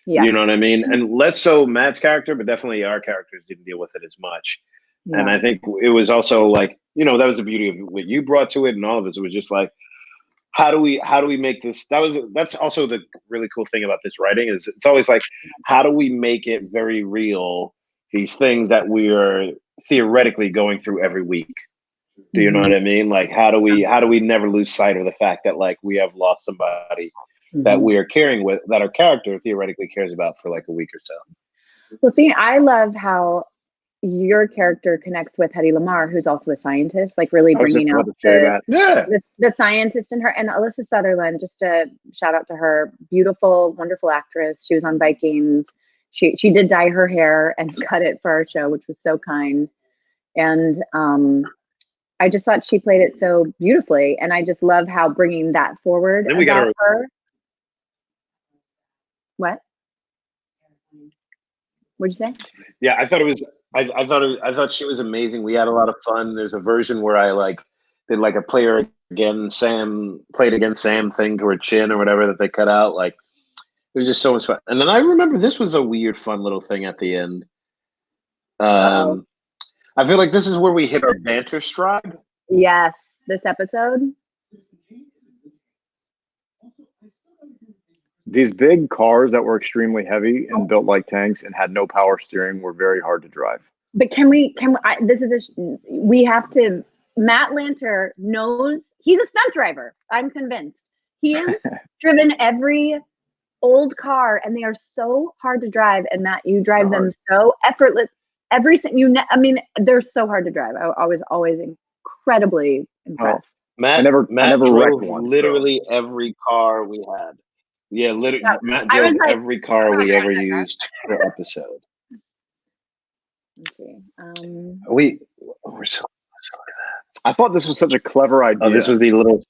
Yeah. You know what I mean? And less so Matt's character, but definitely our characters didn't deal with it as much. Yeah. And I think it was also like, you know, that was the beauty of what you brought to it, and all of us. It was just like, how do we make this? That's also the really cool thing about this writing is it's always like, how do we make it very real? These things that we are theoretically going through every week. Do you know what I mean? Like, how do we never lose sight of the fact that like we have lost somebody that we are caring with, that our character theoretically cares about for like a week or so. Well, see, I love how your character connects with Hedy Lamarr, who's also a scientist, like really bringing out the scientist in her. And Alyssa Sutherland, just a shout out to her, beautiful, wonderful actress. She was on Vikings. She did dye her hair and cut it for our show, which was so kind. And I just thought she played it so beautifully. And I just love how bringing that forward then we about got her. What? What'd you say? Yeah, I thought it was. I thought she was amazing. We had a lot of fun. There's a version where I like did like a player again, Sam played against Sam thing to her chin or whatever that they cut out. Like it was just so much fun. And then I remember this was a weird, fun little thing at the end. I feel like this is where we hit our banter stride. Yes, this episode. These big cars that were extremely heavy and built like tanks and had no power steering were very hard to drive. But we have to, Matt Lanter knows, he's a stunt driver. I'm convinced. He has driven every old car and they are so hard to drive. And Matt, you drive them so effortless. Everything they're so hard to drive. I was always incredibly impressed. Matt never drove one, literally every car we had. Yeah, literally, Matt drove every car we ever used per episode. Okay. We're so look at that. I thought this was such a clever idea. Oh, this was the little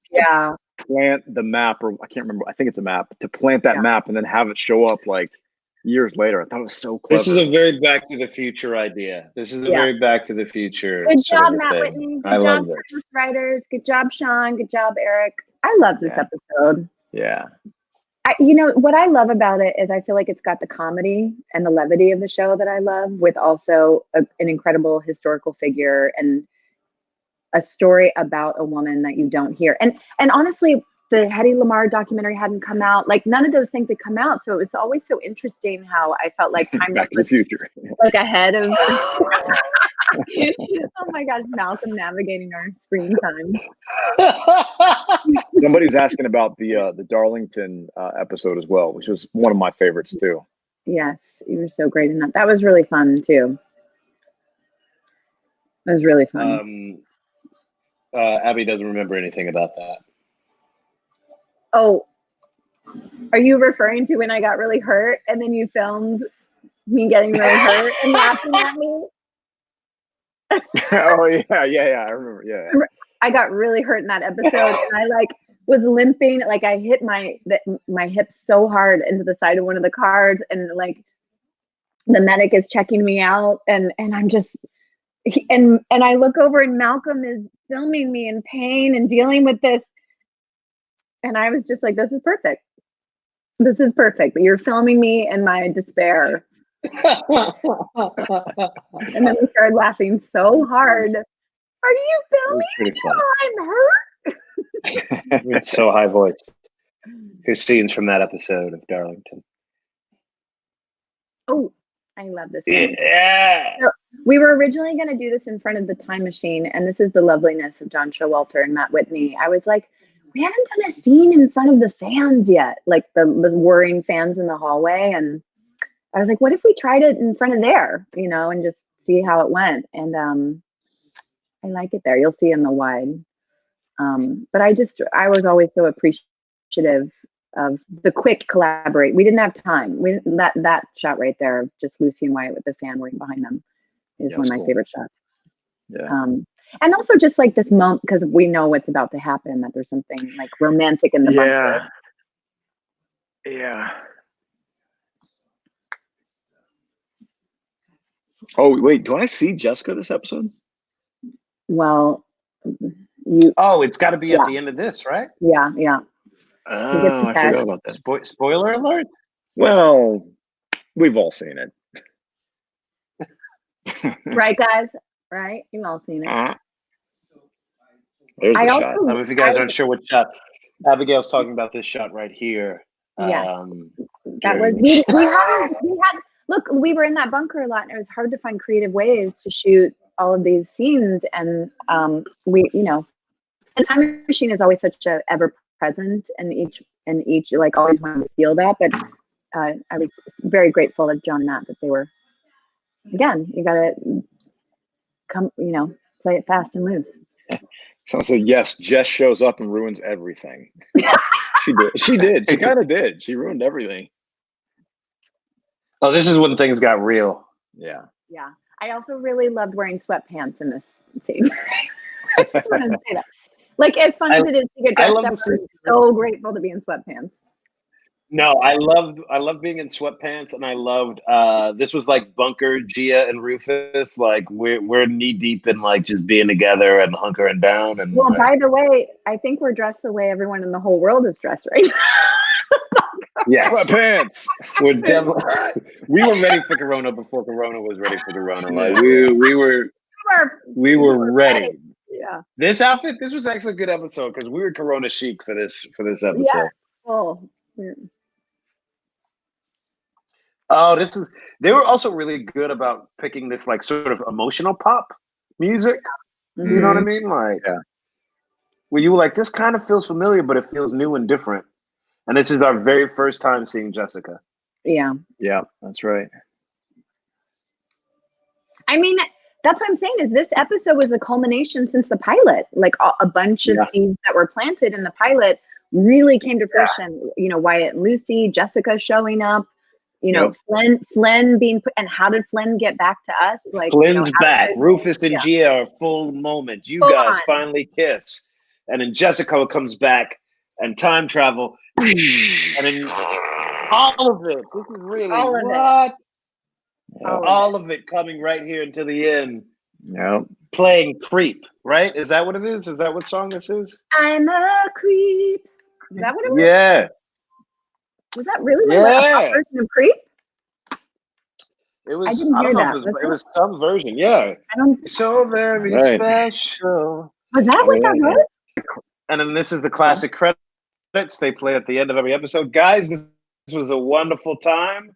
plant the map, or I can't remember. I think it's a map to plant that map and then have it show up like years later. I thought it was so clever. This is a very Back to the Future idea. This is a very Back to the Future. Good job, Matt thing. Whitney. Good I job, love this. writers. Good job, Sean. Good job, Eric. I love this episode. Yeah. What I love about it is I feel like it's got the comedy and the levity of the show that I love, with also an incredible historical figure and a story about a woman that you don't hear. And honestly, the Hedy Lamarr documentary hadn't come out. Like none of those things had come out. So it was always so interesting how I felt like time Back to the Future, like ahead of. Oh my gosh, Malcolm navigating our screen time. Somebody's asking about the Darlington episode as well, which was one of my favorites too. Yes, you were so great in that. That was really fun too. It was really fun. Abby doesn't remember anything about that. Oh, are you referring to when I got really hurt and then you filmed me getting really hurt and laughing at me? Oh yeah, I remember. Yeah, I got really hurt in that episode, and I like was limping. Like I hit my hip so hard into the side of one of the cars, and like the medic is checking me out, and I'm just and I look over and Malcolm is filming me in pain and dealing with this, and I was just like, this is perfect. This is perfect. You're filming me in my despair. And then we started laughing so hard. Are you It was filming? pretty funny. I'm hurt. It's so high voice. Here's scenes from that episode of Darlington. Oh, I love this. Yeah. So, we were originally going to do this in front of the time machine, and this is the loveliness of John Showalter and Matt Whitney. I was like, we haven't done a scene in front of the fans yet, like the whirring fans in the hallway. And I was like, what if we tried it in front of there, you know, and just see how it went? And I like it there. You'll see in the wide. But I was always so appreciative of the quick collaborate. We didn't have time. That shot right there of just Lucy and Wyatt with the fan wing behind them is one of my favorite shots. Yeah. And also just like this moment, because we know what's about to happen, that there's something like romantic in the bunker. Yeah. Oh, wait, do I see Jessica this episode? Well, Oh, it's got to be at the end of this, right? Yeah. Oh, I forgot about that. Spoiler alert. Well, we've all seen it. Right, guys? Right? You've all seen it. There's the shot. If you guys aren't sure what shot, Abigail's talking about this shot right here. Yeah. That was, we had, look, we were in that bunker a lot, and it was hard to find creative ways to shoot all of these scenes. And we, you know, the time machine is always such a ever present, and each like always wanted to feel that. But I was very grateful of John and Matt that they were, again, you gotta come, you know, play it fast and loose. Someone said, yes, Jess shows up and ruins everything. She did. She kind of did. She ruined everything. Oh, this is when things got real. Yeah. Yeah. I also really loved wearing sweatpants in this scene. I just wanted to say that. Like, as fun as it is to get dressed up, I'm so grateful to be in sweatpants. No, I loved being in sweatpants, and I loved this was like bunker Gia and Rufus. Like we're knee deep in like just being together and hunkering down. And well, by the way, I think we're dressed the way everyone in the whole world is dressed right now. Yes, sweatpants. We're definitely we were ready for Corona before Corona was ready for Corona. Like we were ready. Yeah. This outfit, this was actually a good episode because we were Corona chic for this episode. Yeah. Oh. Yeah. Oh, they were also really good about picking this like sort of emotional pop music. Mm-hmm. You know what I mean? Like, where you were like, this kind of feels familiar, but it feels new and different. And this is our very first time seeing Jessica. Yeah. Yeah, that's right. I mean, that's what I'm saying is this episode was the culmination since the pilot. Like a bunch of seeds that were planted in the pilot really came to fruition. You know, Wyatt and Lucy, Jessica showing up. You know, Flynn being put, and how did Flynn get back to us? Like Flynn's back. Rufus and Gia are full moment. You guys finally kiss, and then Jessica comes back and time travel, and then all of it. This is really all of it coming right here until the end. Yeah, playing creep. Right? Is that what it is? Is that what song this is? I'm a creep. Is that what it was? Yeah. Was that really a version of Creep? It was. I didn't hear that. It was some version. Yeah. So very special. Was that what that was? And then this is the classic credits they play at the end of every episode. Guys, this was a wonderful time.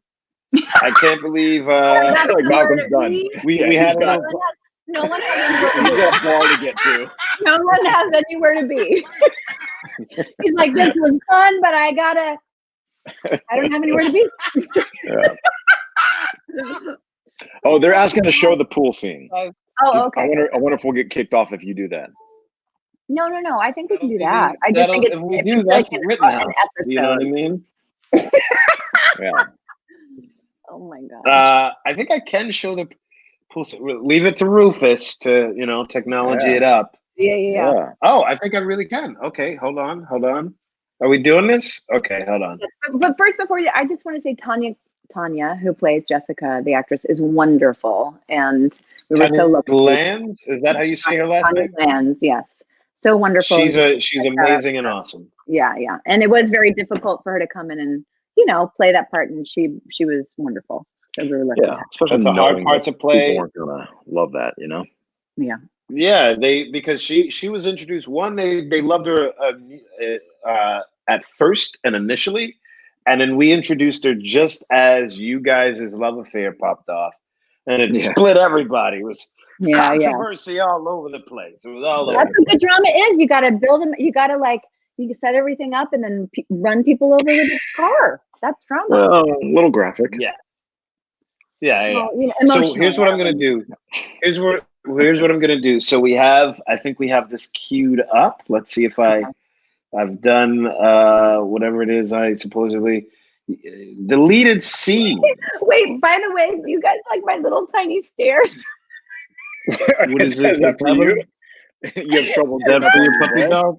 I can't believe like Malcolm's done. We had no one has anywhere got a bar to get to. No one has anywhere to be. He's like, this was fun, but I don't have anywhere to be. Oh, they're asking to show the pool scene. Oh, okay. I wonder if we'll get kicked off if you do that. No. I think we can do that. I just think if we do, that's like Rittenhouse. You know what I mean? Yeah. Oh my god. I think I can show the pool scene. Leave it to Rufus to technology it up. Yeah. Oh, I think I really can. Okay, hold on. Are we doing this? Okay, hold on. But first, before I just want to say Tanya, who plays Jessica, the actress, is wonderful, and we were so lucky. Lands? Is that how you say her last name? Lands, yes. So wonderful. She's amazing and awesome. Yeah. And it was very difficult for her to come in and play that part, and she was wonderful. So we were lucky. Yeah, especially the hard part to play. People weren't gonna love that, Yeah. Yeah, because she was introduced. One, they loved her at first and initially, and then we introduced her just as you guys' love affair popped off, and it split everybody. It was controversy all over the place. It was all over. That's what good drama is. You got to build them. You got to you set everything up and then run people over with a car. That's drama. Well, a little graphic. Yeah. Yeah. Well, so here's what I'm gonna do. Here's what I'm gonna do. So I think we have this queued up. Let's see if I've done whatever it is I supposedly deleted scene. Wait, by the way, do you guys like my little tiny stairs? What is this? That for you? You have trouble That for your puppy dog?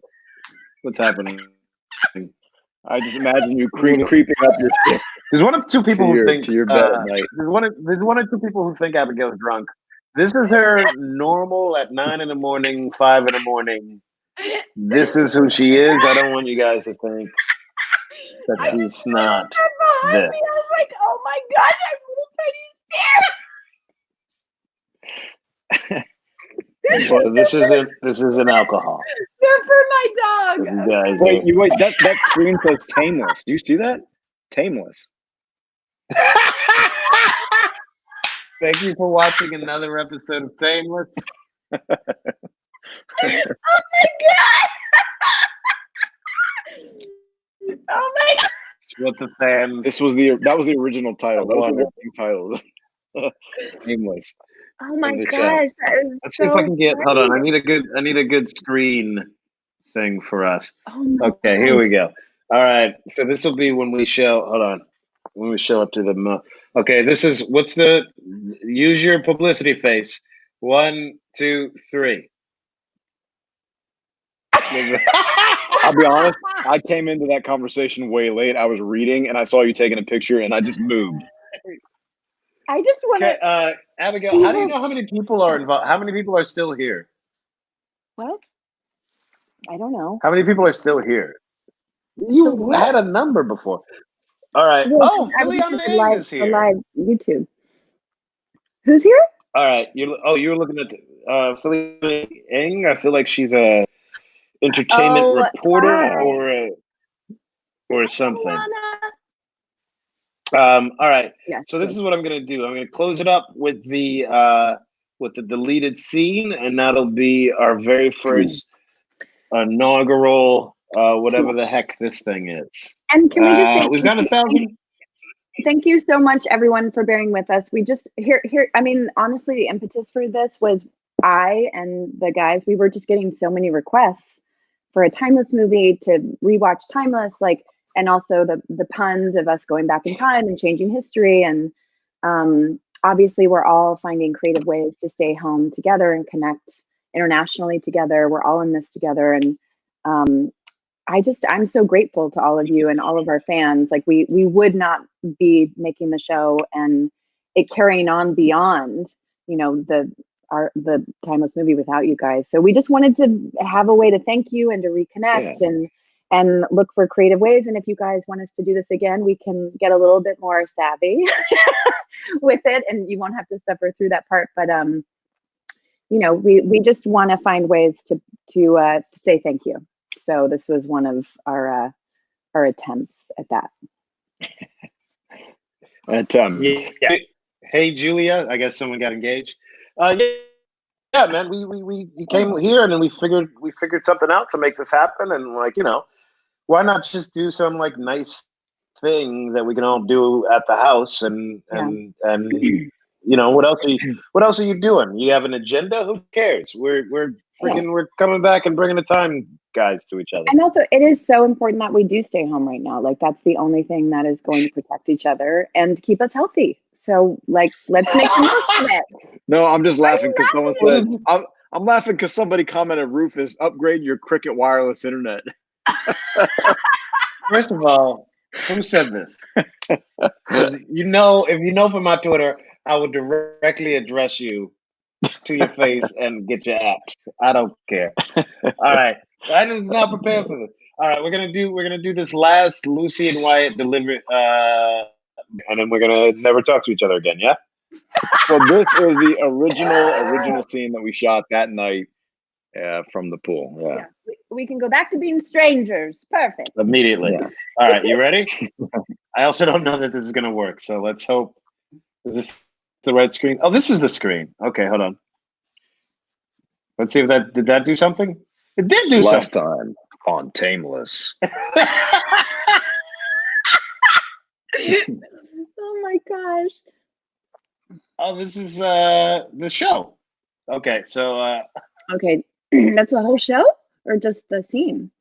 What's happening? I just imagine you creeping up your stairs. There's one or two people who think to your bed at night. There's one or two people who think Abigail's drunk. This is her normal at 9 a.m, 5 a.m. This is who she is. I don't want you guys to think that she's not this. I was like, oh my god, I have little tiny stairs. So this isn't alcohol. They're for my dog. Wait, that screen says tameless. Do you see that? Tameless. Thank you for watching another episode of Tameless. Oh my god! Oh my god! What the fans. That was the original title. That was the original title. Tameless. Oh my gosh! Let's see if I can get. Hold on. I need a good screen thing for us. Okay, here we go. All right. So this will be when we show. Hold on. When we show up to the. Okay. This is use your publicity face. 1, 2, 3. I'll be honest. I came into that conversation way late. I was reading and I saw you taking a picture and I just moved. I just want to. Abigail, how do you know how many people are involved? How many people are still here? What? I don't know. How many people are still here? You had a number before. All right. Well, Philly on the live is here. Live YouTube. Who's here? All right. You were looking at Philly Eng. I feel like she's a entertainment reporter or something. All right. Yes, so this is what I'm going to do. I'm going to close it up with the deleted scene, and that'll be our very first inaugural whatever the heck this thing is. And can we just say we've got 1,000. Thank you so much, everyone, for bearing with us. We just here. I mean, honestly, the impetus for this was I and the guys. We were just getting so many requests for a Timeless movie to rewatch Timeless, and also the puns of us going back in time and changing history. And obviously, we're all finding creative ways to stay home together and connect internationally together. We're all in this together, and I'm so grateful to all of you and all of our fans. We would not be making the show and it carrying on beyond, the Timeless movie without you guys. So we just wanted to have a way to thank you and to reconnect and look for creative ways. And if you guys want us to do this again, we can get a little bit more savvy with it, and you won't have to suffer through that part. But we just want to find ways to say thank you. So this was one of our attempts at that. Yeah. Hey, Julia. I guess someone got engaged. Yeah, man. We came here and then we figured something out to make this happen. And why not just do some nice thing that we can all do at the house and what else are you doing? You have an agenda? Who cares? We're coming back and bringing the time guys to each other. And also, it is so important that we do stay home right now. That's the only thing that is going to protect each other and keep us healthy. So let's make the most of it. No, I'm just laughing because someone said I'm laughing because somebody commented, Rufus, upgrade your Cricket wireless internet. First of all, who said this? If you know from my Twitter, I would directly address you to your face and get your act. I don't care. All right. I was not prepared for this. All right, we're gonna do this last Lucy and Wyatt delivery, and then we're gonna never talk to each other again. Yeah. So this is the original scene that we shot that night from the pool. Yeah. We can go back to being strangers. Perfect. Immediately. Yeah. All right, you ready? I also don't know that this is going to work, so let's hope. Is this the right screen? Oh, this is the screen. Okay, hold on. Let's see if did that do something? It did do Last something. time on Tameless. Oh my gosh. Oh, this is the show. Okay, so Okay, that's the whole show or just the scene?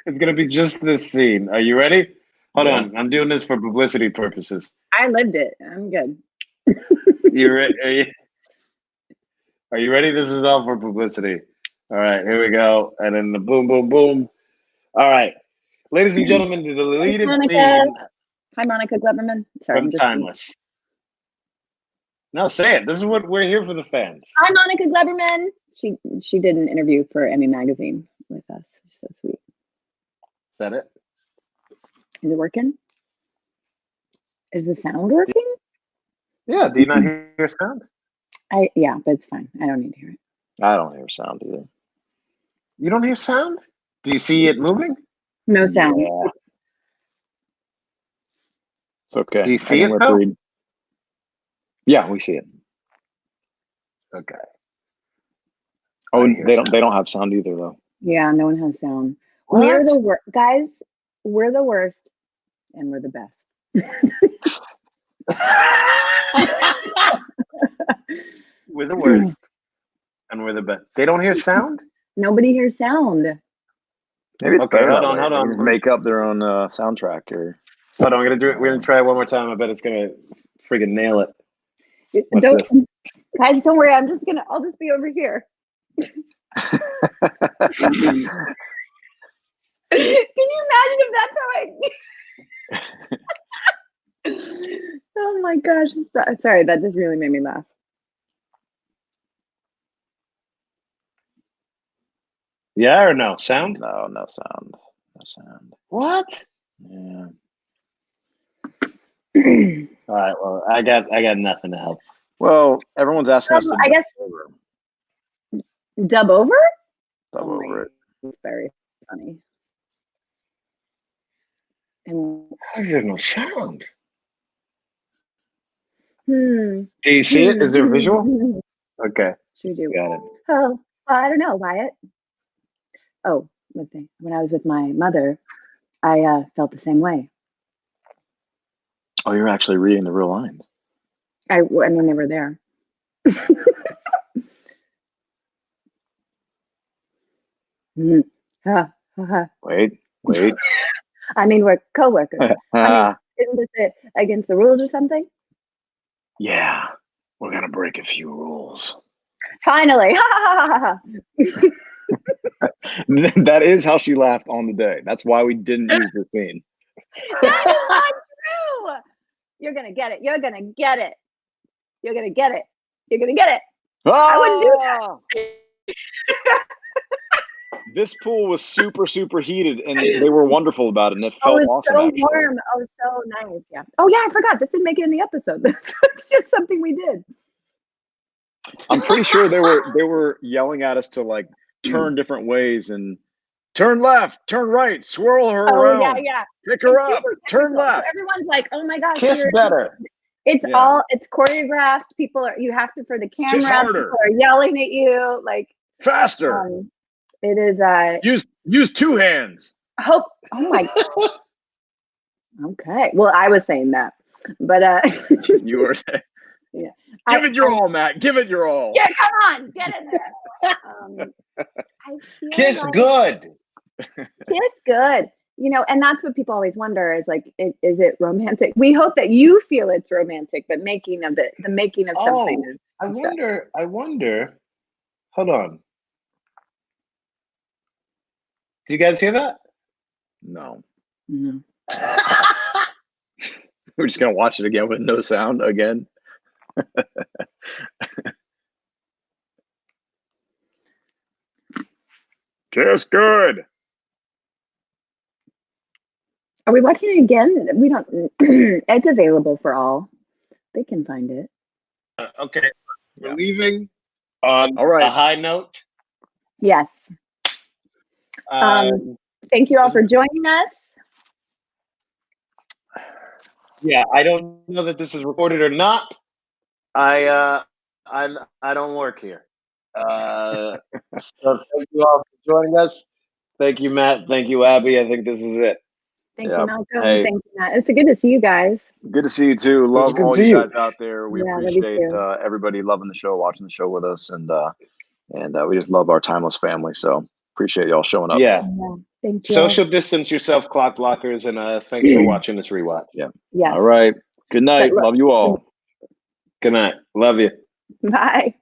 it's gonna be just this scene. Are you ready? Hold on, I'm doing this for publicity purposes. I lived it. I'm good. Are you ready? This is all for publicity. All right, here we go. And then the boom, boom, boom. All right, ladies and gentlemen, the deleted scene. Hi, Monica Gleberman. Sorry, from Timeless. No, say it. This is what we're here for, the fans. Hi, Monica Gleberman. She did an interview for Emmy Magazine with us. She's so sweet. Is that it? Is it working? Is the sound working? Yeah. Do you not hear sound? Yeah, but it's fine. I don't need to hear it. I don't hear sound either. You don't hear sound? Do you see it moving? No sound. Yeah. It's okay. Do you see it though? Yeah, we see it. Okay. Oh, they don't have sound either though. Yeah, no one has sound. What? We're the worst, guys. We're the worst, and we're the best. We're the worst, and we're the best. They don't hear sound? Nobody hears sound. Maybe it's Okay, better. hold that on, way. hold on. They just make up their own soundtrack or. Hold on, we're gonna try it one more time. I bet it's gonna friggin' nail it. Guys, don't worry. I'll just be over here. Can you imagine if that's how Oh my gosh. Sorry, that just really made me laugh. Yeah or no? Sound? No sound. No sound. What? Yeah. All right, well, I got nothing to help. Well, everyone's asking us to I guess dub over? Dub over it. It's very funny. And There's no sound. Do Do you see it? Is there visual? Okay. Sure do. Got it. Oh, I don't know, Wyatt. Oh, when I was with my mother, I felt the same way. Oh, you're actually reading the real lines. I mean, they were there. Wait. I mean, we're coworkers. Isn't this against the rules or something? Yeah, we're gonna break a few rules. Finally. That is how she laughed on the day. That's why we didn't use the scene. That is not true. You're gonna get it. You're gonna get it. You're gonna get it. You're gonna get it. I wouldn't do that. This pool was super heated, and they were wonderful about it, and it felt awesome. So actually. warm. Oh, so nice. Yeah. Oh yeah, I forgot. This didn't make it in the episode. It's just something we did. I'm pretty sure they were yelling at us to like turn different ways and turn left, turn right, swirl her around. Yeah. Pick her up, turn left. So everyone's like, "Oh my gosh, Kiss better." It's choreographed. You have to for the camera. Kiss harder. People are yelling at you like faster. It is use two hands. Oh my. Okay. Well, I was saying that, but you were saying. Yeah. Give it your all, Matt. Give it your all. Yeah, come on, get in there. Kiss good. Kiss good. You know, and that's what people always wonder is like, is it romantic? We hope that you feel it's romantic, but the making of something is. I wonder. Hold on. Do you guys hear that? No. Mm-hmm. We're just gonna watch it again with no sound again. Kiss good. Are we watching it again? We don't. It's available for all. They can find it. Okay, we're leaving on a high note. Yes. Thank you all for joining us. Yeah, I don't know that this is recorded or not. I don't work here. So thank you all for joining us. Thank you, Matt. Thank you, Abby. I think this is it. Thank you, Malcolm. Hey. Thank you, Matt. It's good to see you guys. Good to see you too. Love all you guys out there. We appreciate everybody loving the show, watching the show with us, and we just love our timeless family. So appreciate y'all showing up. Yeah. Thank you. Social distance yourself, clock blockers, and thanks for watching this rewatch. Yeah. Yeah. All right. Good night. Love you all. Good night. Love you. Bye.